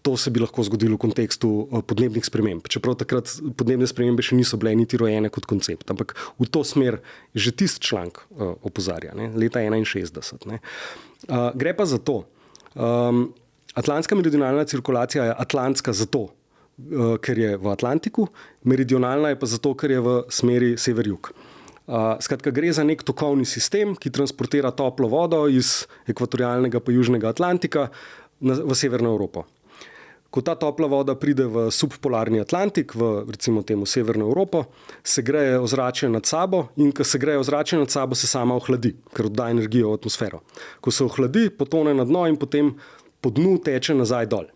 to se bi lahko zgodilo v kontekstu podnebnih sprememb. Čeprav takrat podnebne spremembe še niso bile niti rojene kot koncept. Ampak v to smer že tisti članek opozarja, leta 1961. Gre pa za to, atlantska meridionalna cirkulacija je atlantska zato, ker je v Atlantiku, meridionalna je pa zato, ker je v smeri sever-jug. Skratka, gre za nek tokovni sistem, ki transportira toplo vodo iz ekvatorialnega pa južnega Atlantika v severno Evropo. Ko ta topla voda pride v subpolarni Atlantik, v recimo temu severno Evropo, se greje ozračje nad sabo in ko se greje ozračje nad sabo, se sama ohladi, ker odda energijo v atmosfero. Ko se ohladi, potone na dno in potem po dnu teče nazaj dol.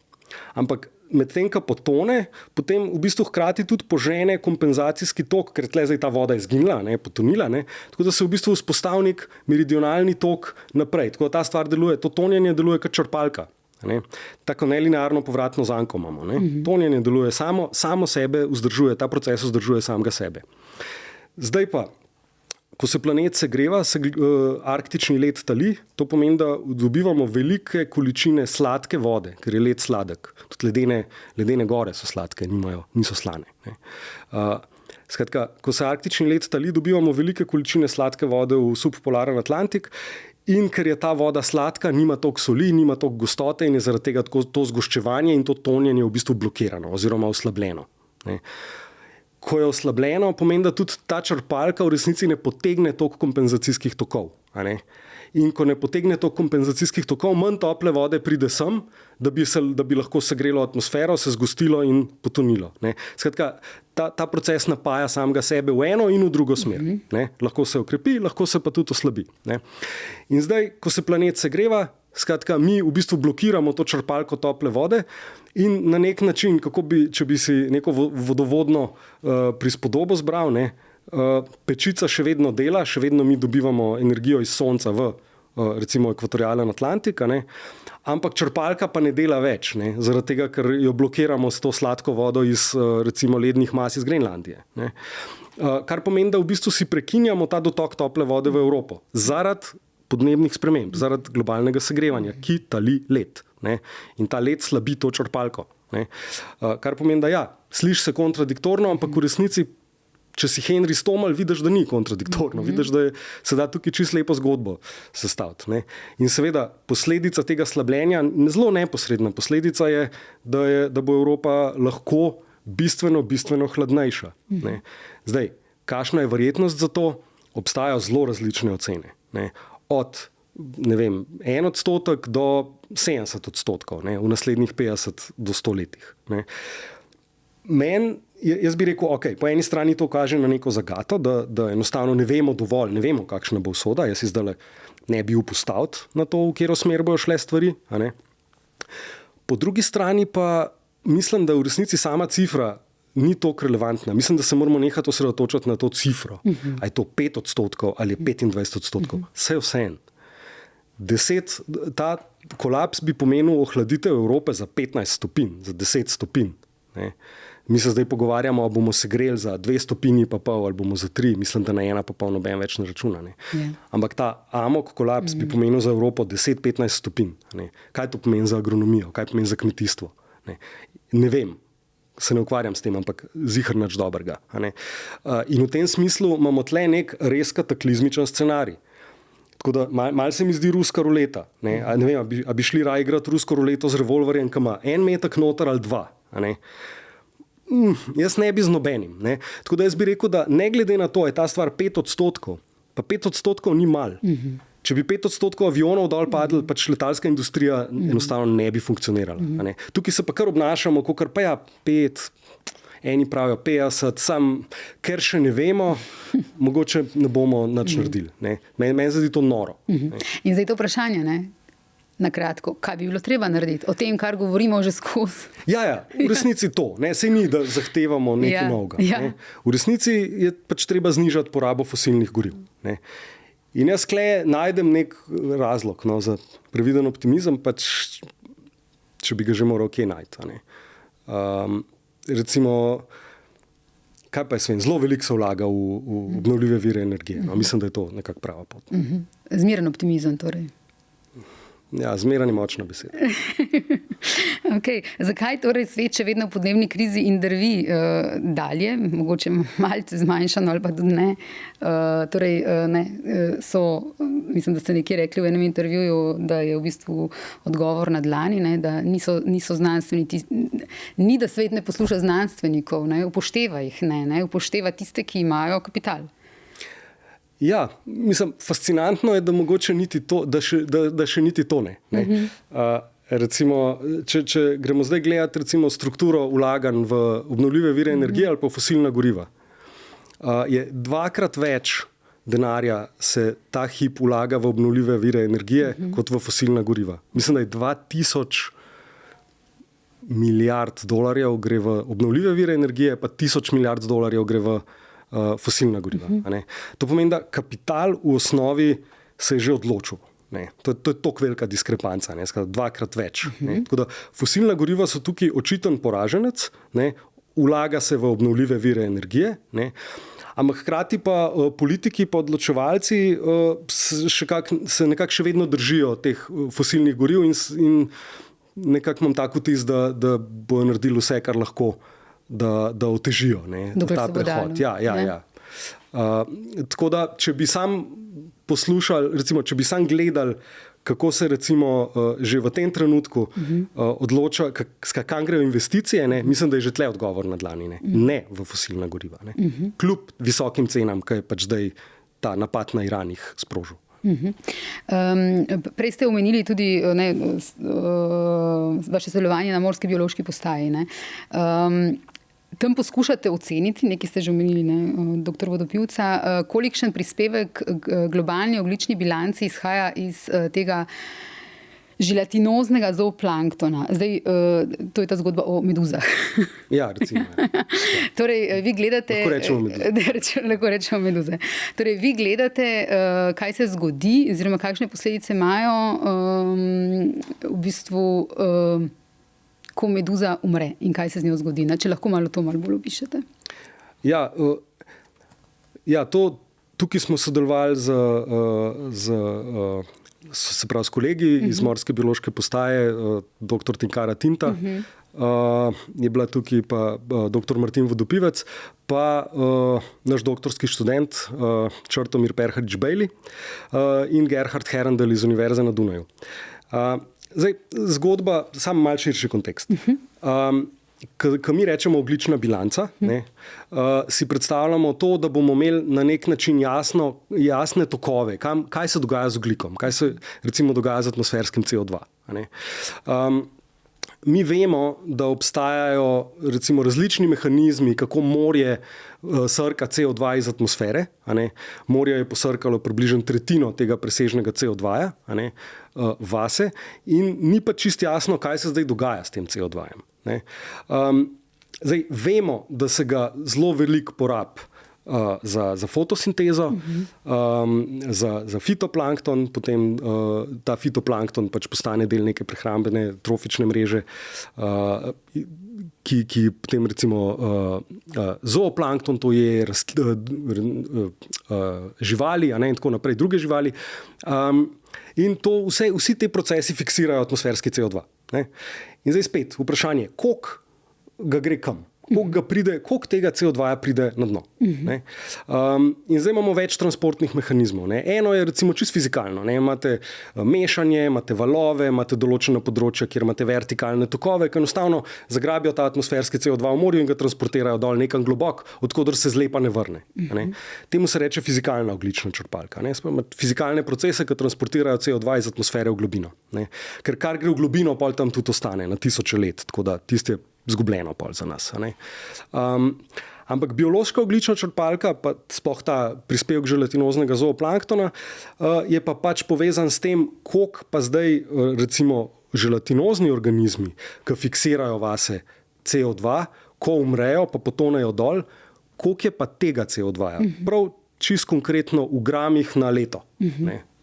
Ampak medtem, ko potone, potem v bistvu hkrati tudi požene kompenzacijski tok, ker tle zdaj ta voda je izginila, potonila, tako da se v bistvu vzpostavi nek meridionalni tok naprej. Tako da ta stvar deluje, to tonjenje deluje kot črpalka. Tako nelinearno povratno zanko imamo. Tonjenje deluje samo sebe vzdržuje, ta proces vzdržuje samega sebe. Zdaj pa, ko se planet segreva, se arktični led tali, to pomeni, da dobivamo velike količine sladke vode, ker je led sladek. Tudi ledene gore so sladke, niso slane. Skratka, ko se arktični led tali, dobivamo velike količine sladke vode v subpolaren Atlantik In ker je ta voda sladka, nima toliko soli, nima toliko gostote in je zaradi tega to zgoščevanje in to tonjenje v bistvu blokirano oziroma oslabljeno. Ne. Ko je oslabljeno, pomeni, da tudi ta črpalka v resnici ne potegne toliko kompenzacijskih tokov. In ko ne potegne toliko kompenzacijskih tokov, manj tople vode pride sem, da bi lahko segrelo atmosfero, se zgostilo in potonilo. Skratka, ta proces napaja samega sebe v eno in v drugo smer. Lahko se okrepi, lahko se pa tudi oslabi. In zdaj, ko se planet segreva, skratka, mi v bistvu blokiramo to črpalko tople vode in na nek način, če bi si neko vodovodno prispodobo zbral, pečica še vedno dela, še vedno mi dobivamo energijo iz sonca v recimo ekvatorialen Atlantik, ampak črpalka pa ne dela več, zaradi tega, ker jo blokiramo s to sladko vodo iz recimo lednih mas iz Grenlandije. Kar pomeni, da v bistvu si prekinjamo ta dotok tople vode v Evropo zaradi podnebnih sprememb, zaradi globalnega segrevanja, ki tali led. In ta led slabi to črpalko. Kar pomeni, da sliši se kontradiktorno, ampak v resnici, če si Henry Stommel, vidiš, da ni kontradiktorno. Vidiš, da se da tukaj čisto lepo zgodbo sestaviti. In seveda posledica tega slabljenja, zelo neposredna posledica je, da bo Evropa lahko bistveno hladnejša. Zdaj, kakšna je verjetnost za to? Obstajajo zelo različne ocene. Od 1% do 70% v naslednjih 50 do 100 letih. Jaz bi rekel, po eni strani to kaže na neko zagato, da enostavno ne vemo dovolj, ne vemo, kakšna bo usoda. Jaz si zdaj ne bi upostavil na to, v katero smer bojo šle stvari. Po drugi strani pa mislim, da v resnici sama cifra ni toliko relevantna. Mislim, da se moramo nehati osredotočati na to cifro. A je to 5% ali 25%. Vse en. Ta kolaps bi pomenil ohladitev Evrope za 15 stopinj, za 10 stopinj. Mi se zdaj pogovarjamo, ali bomo segreli za 2 stopinji pa pol, ali bomo za 3. Mislim, da na 1 pa pol noben več ne računa. Ampak ta amok kolaps bi pomenil za Evropo 10-15 stopinj. Kaj to pomeni za agronomijo? Kaj pomeni za kmetijstvo? Ne vem. Se ne ukvarjam s tem, ampak ziher nič dobrega. In v tem smislu imamo tle nek res kataklizmičen scenarij. Tako da malo se mi zdi ruska ruleta. A bi šli raje igrati rusko ruleto z revolverjem, ki ima 1 metek noter ali 2. Jaz ne bi z nobenim. Tako da jaz bi rekel, da ne glede na to, je ta stvar 5%, pa 5% ni malo. Če bi 5% avionov dol padli, pač letalska industrija enostavno ne bi funkcionirala. Tukaj se pa kar obnašamo, kakor pa 5, eni pravijo 50, sam, ker še ne vemo, mogoče ne bomo nič naredili. Meni zdi to noro. In zdaj to vprašanje, na kratko, kaj bi bilo treba narediti? O tem, kar govorimo že skozi. V resnici to. Sej ni, da zahtevamo nekaj novega. V resnici je pač treba znižati porabo fosilnih goriv. In jaz tukaj najdem nek razlog za previden optimizem, pač, če bi ga že moral kje najti. Recimo, kaj pa je svem, zelo veliko se vlaga v obnovljive vire energije. Mislim, da je to nekako prava pot. Zmeren optimizem torej. Zmeraj je močna beseda. Zakaj torej svet še vedno v podnebni krizi in drvi dalje, mogoče malce zmanjšano ali pa tudi ne. Mislim, da ste nekje rekli v enem intervjuju, da je v bistvu odgovor na dlani, da niso znanstveniki, ni da svet ne posluša znanstvenikov, upošteva jih, upošteva tiste, ki imajo kapital. Mislim, fascinantno je, da mogoče niti to, da še niti to ne. Recimo, če gremo zdaj gledati recimo strukturo vlaganj v obnovljive vire energije ali pa fosilna goriva, je 2-krat več denarja se ta hip vlaga v obnovljive vire energije kot v fosilna goriva. Mislim, da je 2000 milijard dolarjev gre v obnovljive vire energije, pa 1000 milijard dolarjev gre v fosilna goriva. To pomeni, da kapital v osnovi se je že odločil. To je toliko velika diskrepanca, 2-krat več. Tako da fosilna goriva so tukaj očiten poraženec, vlaga se v obnovljive vire energije, ampak hkrati pa politiki pa odločevalci se nekako še vedno držijo teh fosilnih goriv in nekako imam tako vtis, da bojo naredili vse, kar lahko, da otežijo ta prehod. Tako da, če bi sam poslušali, recimo, če bi sam gledali, kako se recimo že v tem trenutku odloča, kam grejo investicije, ne, mislim, da je že tle odgovor na dlani, ne v fosilna goriva. Kljub visokim cenam, ki je pač zdaj ta napad na Iran jih sprožil. Prej ste omenili tudi vaše sodelovanje na Morski biološki postaji. Tam poskušate oceniti, nekaj ste že omenili, dr. Vodopivca, kolikšen prispevek globalni ogljični bilanci izhaja iz tega želatinoznega zooplanktona. Zdaj, to je ta zgodba o meduzah. Ja, recimo. Torej, vi gledate... Lahko rečemo meduze. Torej, vi gledate, kaj se zgodi, oziroma kakšne posledice imajo v bistvu, ko meduza umre in kaj se z njo zgodi. Če lahko malo bolj opišete. Ja, tukaj smo sodelovali s kolegi iz Morske biološke postaje, dr. Tinkara Tinta, je bila tukaj pa dr. Martin Vodopivec, pa naš doktorski študent Črtomir Perharič-Bejli in Gerhard Herandel iz Univerze na Dunaju. Zdaj, zgodba, samo malo širši kontekst. Ko mi rečemo ogljična bilanca, si predstavljamo to, da bomo imeli na nek način jasne tokove, kaj se dogaja z ogljikom, kaj se recimo dogaja z atmosferskim CO2. Mi vemo, da obstajajo recimo različni mehanizmi, kako morje srka CO2 iz atmosfere. Morje je posrkalo približno tretjino tega presežnega CO2 vase in ni pa čisto jasno, kaj se zdaj dogaja s tem CO2. Zdaj, vemo, da se ga zelo veliko porabi za fotosintezo, za fitoplankton, potem ta fitoplankton pač postane del neke prehrambene trofične mreže, ki potem recimo zooplankton, to je živali, in tako naprej, druge živali. In to vsi te procesi fiksirajo atmosferski CO2. In zdaj spet vprašanje, koliko ga gre kam? Koliko tega CO2 pride na dno. In zdaj imamo več transportnih mehanizmov. Eno je recimo čisto fizikalno. Imate mešanje, imate valove, imate določena področja, kjer imate vertikalne tokove, ki enostavno zagrabijo ta atmosferski CO2 v morju in ga transportirajo dol nekam globok, odkoder se zlepa ne vrne. Temu se reče fizikalna ogljična črpalka. Fizikalne procese, ki transportirajo CO2 iz atmosfere v globino. Ker kar gre v globino, pol tam tudi ostane na tisoče let. Tako da tisti je zgubljeno pol za nas. Ampak biološka ogljična črpalka, pa sploh ta prispevek želatinoznega zooplanktona, je pa pač povezan s tem, koliko pa zdaj recimo želatinozni organizmi, ki fiksirajo vase CO2, ko umrejo, pa potonejo dol, koliko je pa tega CO2. Prav čisto konkretno v gramih na leto.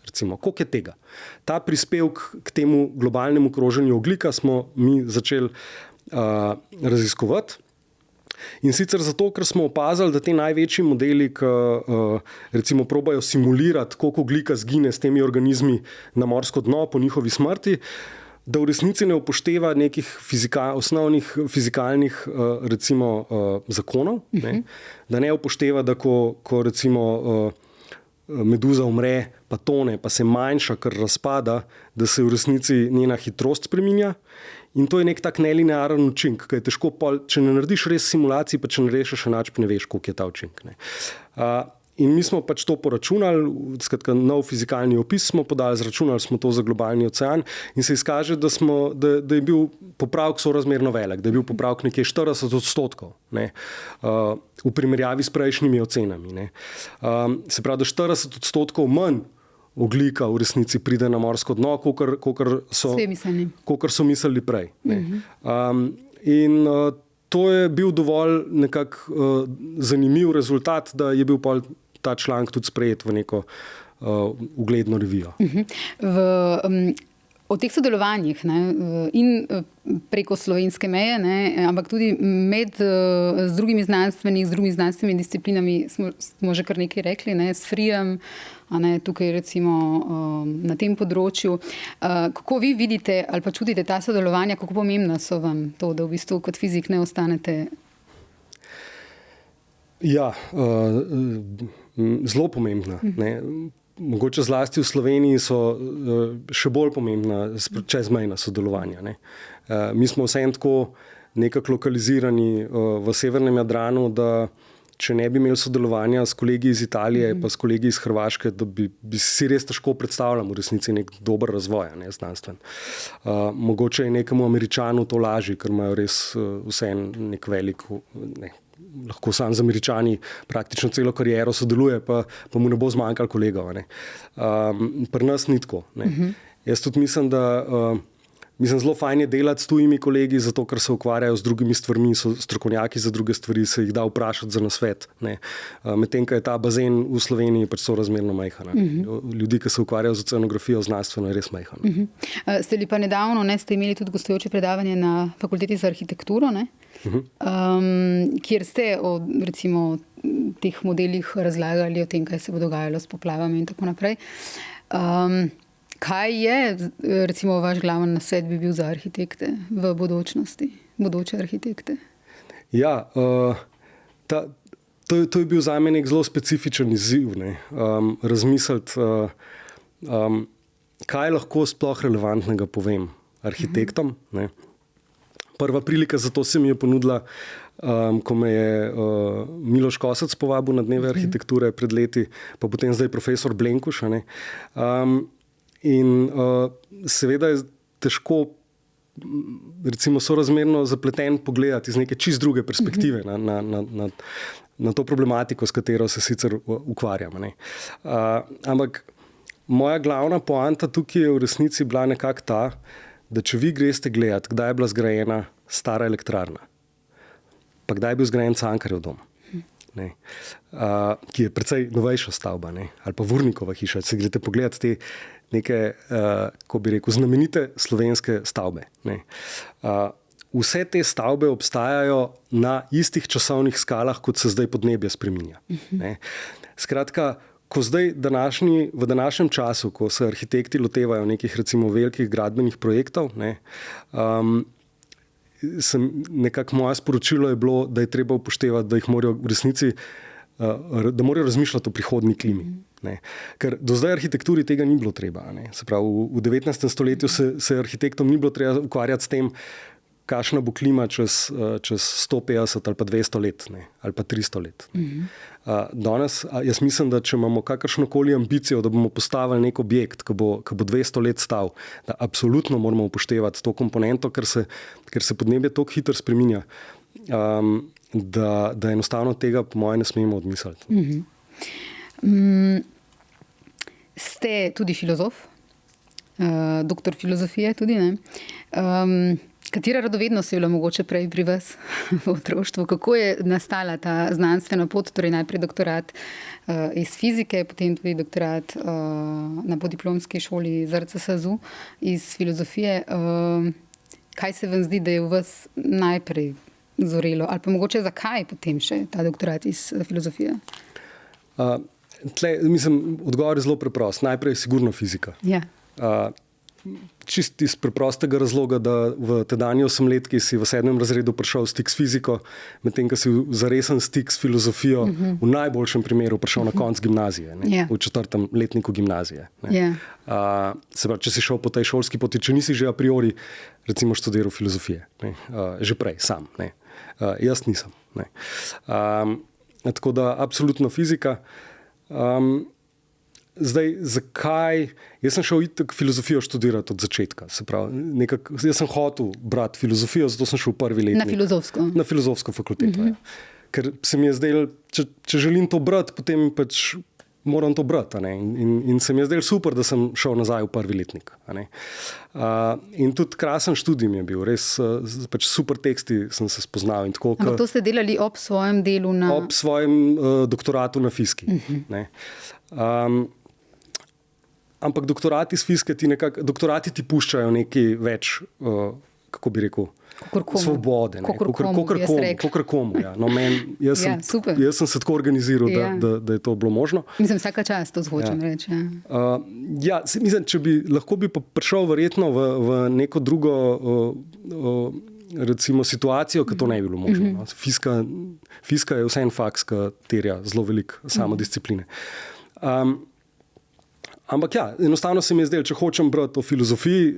Recimo, koliko je tega. Ta prispevek k temu globalnemu kroženju ogljika smo mi začeli raziskovati. In sicer zato, ker smo opazili, da te največji modeli, ki recimo probajo simulirati, koliko ogljika zgine s temi organizmi na morsko dno po njihovi smrti, da v resnici ne upošteva nekih osnovnih fizikalnih recimo zakonov, da ne upošteva, da ko recimo meduza umre, pa tone, pa se manjša, ker razpada, da se v resnici njena hitrost spreminja. In to je nek tak nelinearen učinek, ki je težko, če ne narediš res simulacij, pa če ne rešiš enačb, ne veš, koliko je ta učinek. In mi smo pač to poračunali, skratka, nov fizikalni opis smo podali, zračunali smo to za globalni ocean in se izkaže, da je bil popravek sorazmerno velik, da je bil popravek nekje 40%, v primerjavi s prejšnjimi ocenami. Se pravi, da 40% manj ogljika v resnici pride na morsko dno, kakor so mislili prej. In to je bil dovolj nekako zanimiv rezultat, da je bil ta članek tudi sprejet v neko ugledno revijo. O teh sodelovanjih in preko slovenske meje, ampak tudi z drugimi znanstvenimi disciplinami smo že kar nekaj rekli, s FRIjem, tukaj recimo na tem področju. Kako vi vidite ali pa čutite ta sodelovanja, kako pomembna so vam to, da v bistvu kot fizik ne ostanete? Ja, zelo pomembna. mogoče zlasti v Sloveniji so še bolj pomembna čezmejna sodelovanja. Ne. Mi smo vseeno tako nekako lokalizirani v severnem Jadranu, da če ne bi imeli sodelovanja s kolegi iz Italije pa s kolegi iz Hrvaške, da bi si res težko predstavljali v resnici nek dober razvoj, ne, znanstven. Mogoče je nekemu Američanu to lažje, ker imajo res vseeno nek velik, lahko sam z Američani praktično celo kariero sodeluje, pa mu ne bo zmanjkalo kolegov. Pri nas ni tako. Jaz tudi mislim, da zelo fajn je delati s tujimi kolegi, zato ker se ukvarjajo z drugimi stvarmi, so strokovnjaki za druge stvari, se jih da vprašati za nasvet. Medtem, ko je ta bazen v Sloveniji pač sorazmerno majhen. Ljudi, ki se ukvarjajo z oceanografijo, znanstveno je res majhen. Ste li pa nedavno, ste imeli tudi gostujoče predavanje na Fakulteti za arhitekturo, kjer ste o recimo teh modelih razlagali o tem, kaj se bo dogajalo s poplavami in tako naprej. Kaj je, recimo, vaš glavni nasvet bi bil za arhitekte v budućnosti, bodoče arhitekte? Ja, to je bil zame nek zelo specifičen izziv. Razmisliti, kaj lahko sploh relevantnega povem arhitektom. Prva prilika za to se mi je ponudila, ko me je Miloš Kosec povabil na Dneve arhitekture pred leti, pa potem zdaj profesor Blenkuš. In seveda je težko recimo sorazmerno zapleten pogledati iz neke čist druge perspektive na to problematiko, s katero se sicer ukvarjam. Ampak moja glavna poanta tukaj je v resnici bila nekako ta, da če vi greste gledati, kdaj je bila zgrajena stara elektrarna, pa kdaj je bil zgrajen Cankarjev dom, ki je precej novejša stavba, ali pa Vurnikova hiša, se greste pogledati te neke, ko bi rekel, znamenite slovenske stavbe. Vse te stavbe obstajajo na istih časovnih skalah, kot se zdaj podnebje spreminja. Skratka, ko zdaj v današnjem času, ko se arhitekti lotevajo nekih recimo velikih gradbenih projektov, nekako moje sporočilo je bilo, da je treba upoštevati, da jih morajo v resnici, da morajo razmišljati o prihodnji klimi. Ker do zdaj arhitekturi tega ni bilo treba. Se pravi, v 19. stoletju se arhitektom ni bilo treba ukvarjati s tem, kakšna bo klima čez 150 ali pa 200 let, ali pa 300 let. Danes, jaz mislim, da če imamo kakršnokoli ambicijo, da bomo postavili nek objekt, ki bo 200 let stal, da absolutno moramo upoštevati to komponento, ker se podnebje toliko hitro spreminja, da enostavno tega po moje ne smemo odmisliti. Ste tudi filozof, doktor filozofije tudi, ne? Katera radovednost je bila mogoče prej pri vas v otroštvu? Kako je nastala ta znanstvena pot, torej najprej doktorat iz fizike, potem tudi doktorat na podiplomski šoli ZRC SAZU iz filozofije? Kaj se vam zdi, da je v vas najprej zorelo? Ali pa mogoče zakaj potem še ta doktorat iz filozofije? Odgovor je zelo preprost. Najprej je sigurno fizika. Ja. Čist iz preprostega razloga, da v tedanji 8-letki si v 7. razredu prišel v stik s fiziko, medtem ko si za resen stik s filozofijo v najboljšem primeru prišel na konec gimnazije, v 4. letniku gimnazije. Se pravi, če si šel po tej šolski poti, če nisi že a priori recimo študiral filozofije. Že prej, sam. Jaz nisem. Tako da absolutno fizika. Zdaj, zakaj? Jaz sem šel itak filozofijo študirati od začetka. Se pravi, jaz sem hotel brati filozofijo, zato sem šel v prvi letnik. Na filozofsko? Na filozofsko fakulteto, ja. Ker se mi je zdelo, če želim to brati, potem pač moram to brati. In se mi je zdelo super, da sem šel nazaj v prvi letnik. In tudi krasen študij mi je bil, res pač super teksti sem se spoznal. Ampak to ste delali ob svojem delu na... Ob svojem doktoratu na fiziki. Ampak doktorati iz fizike doktorati ti puščajo nekaj več, kako bi rekel, svobode. Komu. Ja. No, jaz sem se tako organiziral, da je to bilo možno. Mislim, vsaka čast to zhočem reči. Če bi lahko pa prišel verjetno v neko drugo recimo situacijo, ki to ne bi bilo možno. Fizika je vseeno faks, ki terja zelo veliko samodiscipline. Ampak ja, enostavno se mi je zdelo, če hočem brati o filozofiji,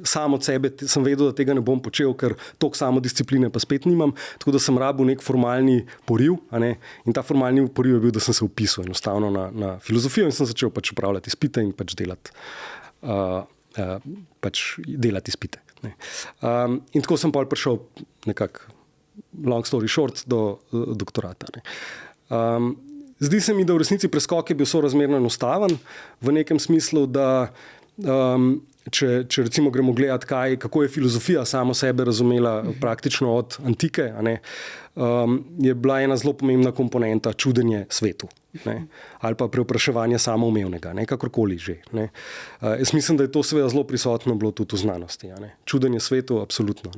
sam od sebe sem vedel, da tega ne bom počel, ker toliko samodiscipline pa spet nimam, tako da sem rabil nek formalni poriv, in ta formalni poriv je bil, da sem se vpisal enostavno na filozofijo in sem začel pač upravljati izpite in pač delati izpite. In tako sem pol prišel nekako, long story short, do doktorata. Zdi se mi, da v resnici preskok je bil sorazmerno enostaven v nekem smislu, da če recimo gremo gledati, kako je filozofija samo sebe razumela praktično od antike, je bila ena zelo pomembna komponenta čudenje svetu. Ali pa preopraševanje samoumevnega, kakorkoli že. Jaz mislim, da je to seveda zelo prisotno bilo tudi v znanosti. Čudenje svetu, absolutno.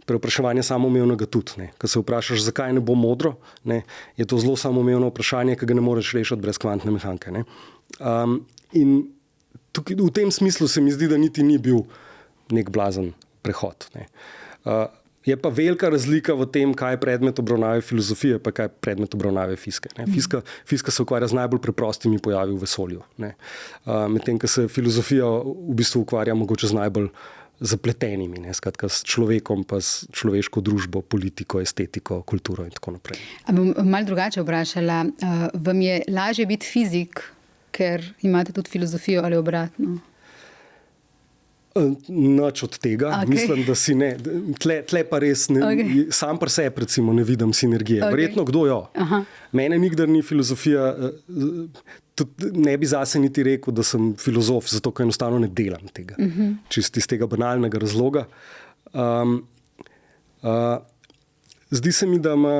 Preopraševanje samoumevnega tudi. Ko se vprašaš, zakaj ne bo modro, je to zelo samoumevno vprašanje, ki ga ne moreš rešiti brez kvantne mehanike. In tukaj, v tem smislu se mi zdi, da niti ni bil nek blazen prehod. Je pa velika razlika v tem, kaj je predmet obravnave filozofije, pa kaj je predmet obravnave fizike. Fizika se ukvarja z najbolj preprostimi pojavi v vesolju. Medtem, ko se filozofija v bistvu ukvarja mogoče z najbolj zapletenimi, skratka s človekom, pa s človeško družbo, politiko, estetiko, kulturo in tako naprej. Bom malo drugače vprašala. Vam je lažje biti fizik, ker imate tudi filozofijo ali obratno? Nič od tega. Okay. Mislim, da si ne. Tle pa res ne, okay. Sam pri sebi recimo ne vidim sinergije. Okay. Verjetno kdo jo. Aha. Mene nikdar ni filozofija, tudi ne bi zase niti rekel, da sem filozof, zato ker enostavno ne delam tega. Čisto iz tega banalnega razloga. Zdi se mi, da ima...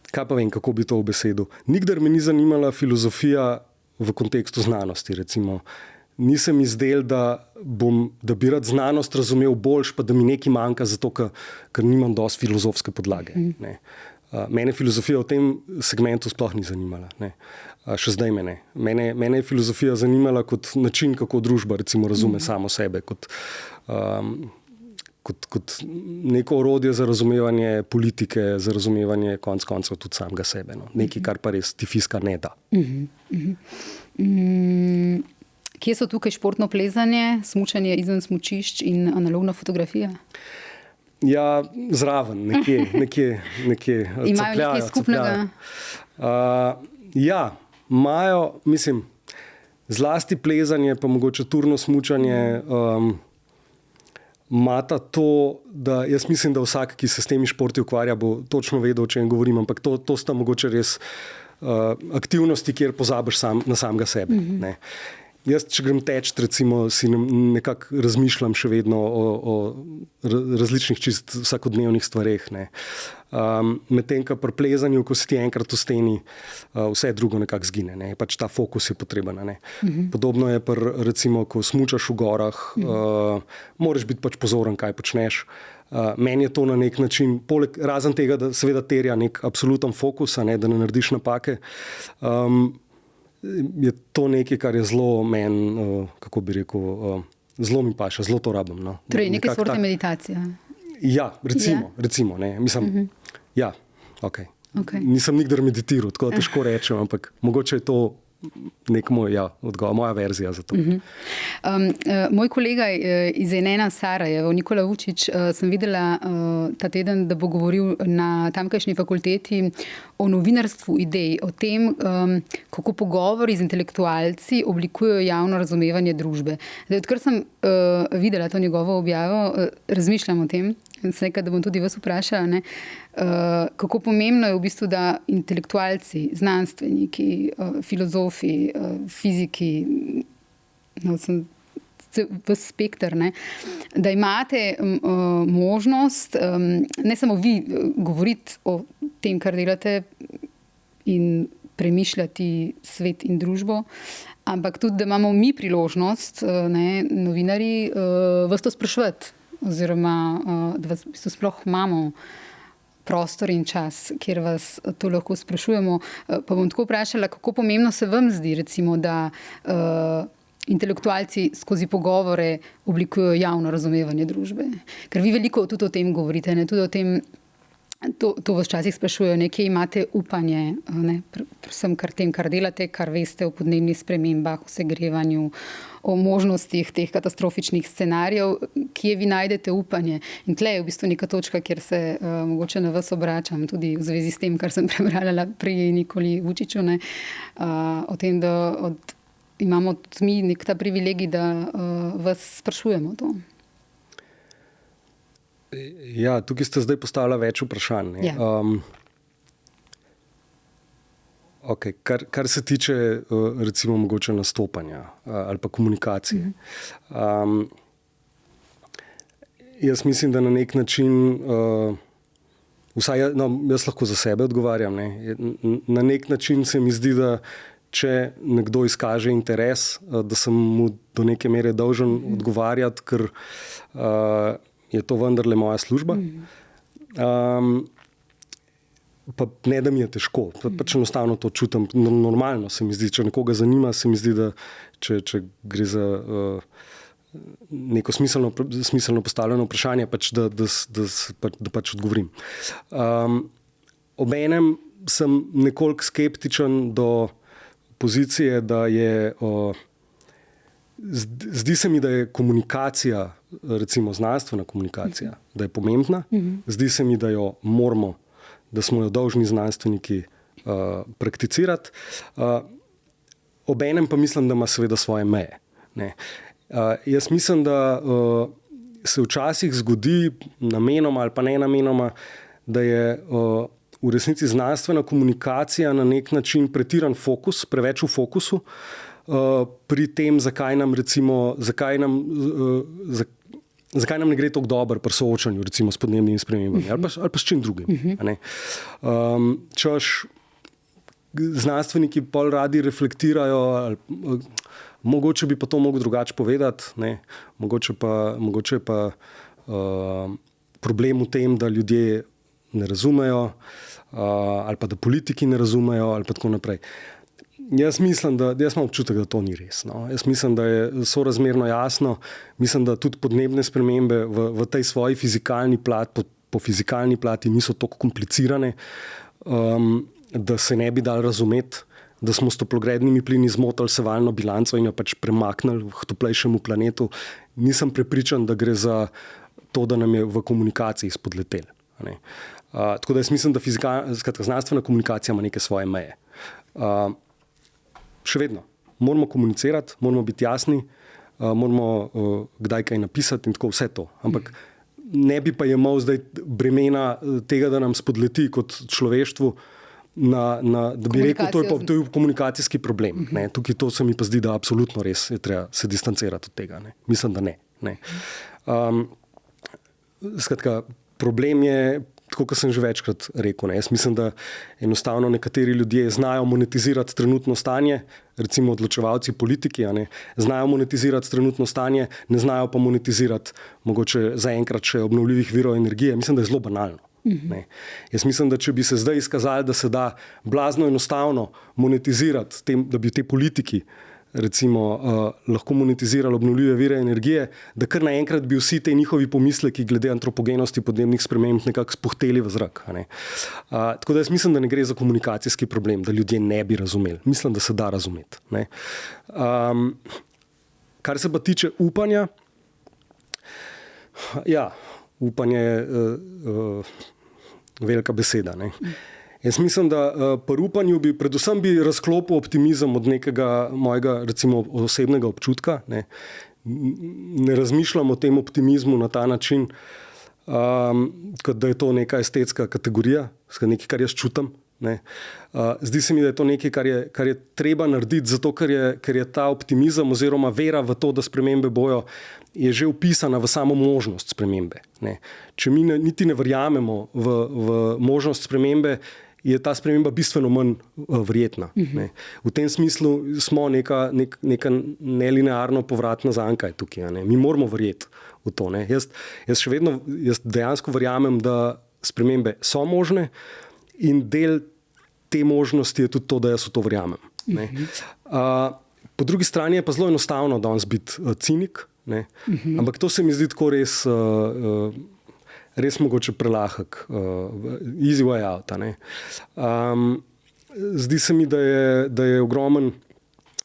kaj pa vem, kako bi to obesedil. Nikdar me ni zanimala filozofija v kontekstu znanosti, recimo. Nisem mi zdel, da bi rad znanost razumel boljš, pa da mi nekaj manjka, zato ker nimam dosti filozofske podlage. Mene filozofija v tem segmentu sploh ni zanimala. Še zdaj me ne. Mene je filozofija zanimala kot način, kako družba recimo razume samo sebe, kot neko orodje za razumevanje politike, za razumevanje konec koncev tudi samega sebe. Nekaj, kar pa res ti fizika ne da. Kje so tukaj športno plezanje, smučanje izven smučišč in analogna fotografija? Ja, zraven, nekje imajo nekaj skupnega? Ja, imajo, mislim, zlasti plezanje, pa mogoče turno smučanje, imata to, da jaz mislim, da vsak, ki se s temi športi ukvarja, bo točno vedel, o čem govorim, ampak to sta mogoče res aktivnosti, kjer pozabiš na samega sebe. Jaz, če grem teč, recimo, si nekako razmišljam še vedno o različnih čist vsakodnevnih stvareh. Medtem, ko pri plezanju, ko si ti enkrat v steni, vse drugo nekako zgine. Pač ta fokus je potreben. Podobno je recimo, ko smučaš v gorah, moraš biti pač pozoren, kaj počneš. Meni je to na nek način, razen tega, da seveda terja nek absoluten fokus, da ne narediš napake, je to nekaj, kar je zelo meni, kako bi rekel, zelo mi paše, zelo to rabim. Torej, nekaj sorte meditacija. Ja, recimo. Mislim, ja, ok. Nisem nikdar meditiral, tako da težko rečem, ampak mogoče je to nek moj odgovor, moja verzija za to. Moj kolega iz NN Sarajevo, Nikola Vučić, sem videla ta teden, da bo govoril na tamkajšnji fakulteti o novinarstvu idej, o tem, kako pogovori z intelektualci oblikujejo javno razumevanje družbe. Odkar sem videla to njegovo objavo, razmišljam o tem, nekaj, da bom tudi vas vprašala, kako pomembno je v bistvu, da intelektualci, znanstveniki, filozofi, fiziki, v spektr, da imate možnost, ne samo vi govoriti o tem, kar delate in premišljati svet in družbo, ampak tudi, da imamo mi priložnost, novinarji, vas to spraševati. Oziroma, da vas v bistvu sploh imamo prostor in čas, kjer vas to lahko sprašujemo. Pa bom tako vprašala, kako pomembno se vam zdi, recimo, da intelektualci skozi pogovore oblikujejo javno razumevanje družbe. Ker vi veliko tudi o tem govorite, tudi o tem, To vas včasih sprašujejo, kje imate upanje, predvsem kar delate, kar veste o podnebnih spremembah, o segrevanju, o možnostih teh katastrofičnih scenarijev, kje vi najdete upanje. In tle je v bistvu neka točka, kjer se mogoče na vas obračam, tudi v zvezi s tem, kar sem prebrala pri Nikoli Vučiću, o tem, da imamo tudi mi nek ta privilegij, da vas sprašujemo to. Ja, tukaj ste zdaj postavili več vprašanj. Ja. Okay. Kar se tiče recimo mogoče nastopanja ali pa komunikacije. Jaz mislim, da na nek način, jaz lahko za sebe odgovarjam, na nek način se mi zdi, da če nekdo izkaže interes, da sem mu do neke mere dolžen odgovarjati, ker je to vendarle moja služba. Pa ne, da mi je težko, pač enostavno to čutim. Normalno se mi zdi, če nekoga zanima, se mi zdi, da če gre za neko smiselno postavljeno vprašanje, pač da pač odgovorim. Obenem sem nekoliko skeptičen do pozicije, da je zdi se mi, da je komunikacija, recimo znanstvena komunikacija, da je pomembna. Zdi se mi, da jo moramo, da smo jo dolžni znanstveniki prakticirati. Obenem pa mislim, da ima seveda svoje meje. Jaz mislim, da se včasih zgodi namenoma ali pa ne namenoma, da je v resnici znanstvena komunikacija na nek način pretiran fokus, preveč v fokusu, pri tem, zakaj nam ne gre tako dobro pri soočanju recimo s podnebnimi spremembami ali pa s čim drugim. Češ znanstveniki pol radi reflektirajo, ali, mogoče bi pa to mogel drugače povedati, mogoče je pa problem v tem, da ljudje ne razumejo, ali pa da politiki ne razumejo, ali pa tako naprej. Jaz imam občutek, da to ni res. Jaz mislim, da je sorazmerno jasno. Mislim, da tudi podnebne spremembe v tej svoji fizikalni plati, po fizikalni plati niso tako komplicirane, da se ne bi dal razumeti, da smo s toplogrednimi plini zmotili sevalno bilanco in jo pač premaknili v toplejšemu planetu. Nisem prepričan, da gre za to, da nam je v komunikaciji spodletel. Tako da jaz mislim, da znanstvena komunikacija ima neke svoje meje. Še vedno moramo komunicirati, moramo biti jasni, moramo kdaj kaj napisati in tako vse to. Ampak ne bi pa jemal zdaj bremena tega, da nam spodleti kot človeštvu, da bi rekel, to je komunikacijski problem. Tukaj to se mi pa zdi, da absolutno res je treba se distancirati od tega. Mislim, da ne. Skratka, problem je, tako kot sem že večkrat rekel, jaz mislim, da enostavno nekateri ljudje znajo monetizirati trenutno stanje, recimo odločevalci, politiki, znajo monetizirati trenutno stanje, ne znajo pa monetizirati mogoče zaenkrat še obnovljivih virov energije. Mislim, da je zelo banalno. Jaz mislim, da če bi se zdaj izkazali, da se da blazno enostavno monetizirati, da bi te politiki recimo lahko monetizirali obnovljive vire energije, da kar naenkrat bi vsi te njihovi pomisleki glede antropogenosti podnebnih sprememb nekako spuhteli v zrak. Tako da jaz mislim, da ne gre za komunikacijski problem, da ljudje ne bi razumeli. Mislim, da se da razumeti. Kar se pa tiče upanja, ja, upanje je velika beseda. Jaz mislim, da pri upanju bi predvsem razklopil optimizem od nekega mojega recimo osebnega občutka. Ne razmišljam o tem optimizmu na ta način, kot da je to neka estetska kategorija, nekaj, kar jaz čutim. Zdi se mi, da je to nekaj, kar je treba narediti, zato ker je ta optimizem oziroma vera v to, da spremembe bojo, je že vpisana v samo možnost spremembe. Če mi niti ne verjamemo v možnost spremembe, je ta sprememba bistveno manj verjetna. V tem smislu smo neka nelinearno povratna zanka tukaj. Mi moramo verjeti v to. Jaz dejansko verjamem, da spremembe so možne in del te možnosti je tudi to, da jaz v to verjamem. Po drugi strani je pa zelo enostavno danes biti cinik, ampak to se mi zdi tako res mogoče prelahek, easy way out. Zdi se mi, da je ogromen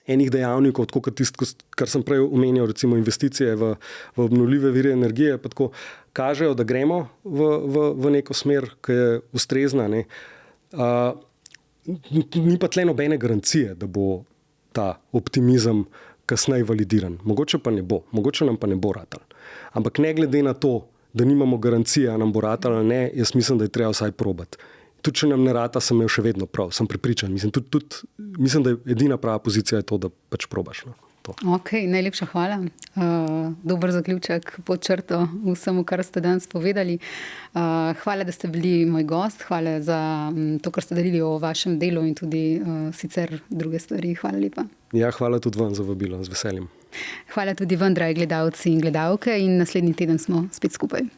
enih dejavnikov, tako kot tisto, kar sem prej omenjal, recimo investicije v obnovljive vire energije, pa tako kažejo, da gremo v neko smer, ki je ustrezna. Ni pa tle nobene garancije, da bo ta optimizem kasneje validiran. Mogoče pa ne bo, mogoče nam pa ne bo ratal. Ampak ne glede na to, da nimamo garancije, a nam bo ratal ali ne, jaz mislim, da je treba vsaj probati. Tudi če nam ne rata, sem imel še vedno prav, sem prepričan. Mislim, da je edina prava pozicija je to, da pač probaš. Ok, najlepša hvala. Dober zaključek pod črto vsemu, kar ste danes povedali. Hvala, da ste bili moj gost. Hvala za to, kar ste delili o vašem delu in tudi sicer druge stvari. Hvala lepa. Ja, hvala tudi vam za vabilo, z veseljem. Hvala tudi vam, dragi gledalci in gledalke, in naslednji teden smo spet skupaj.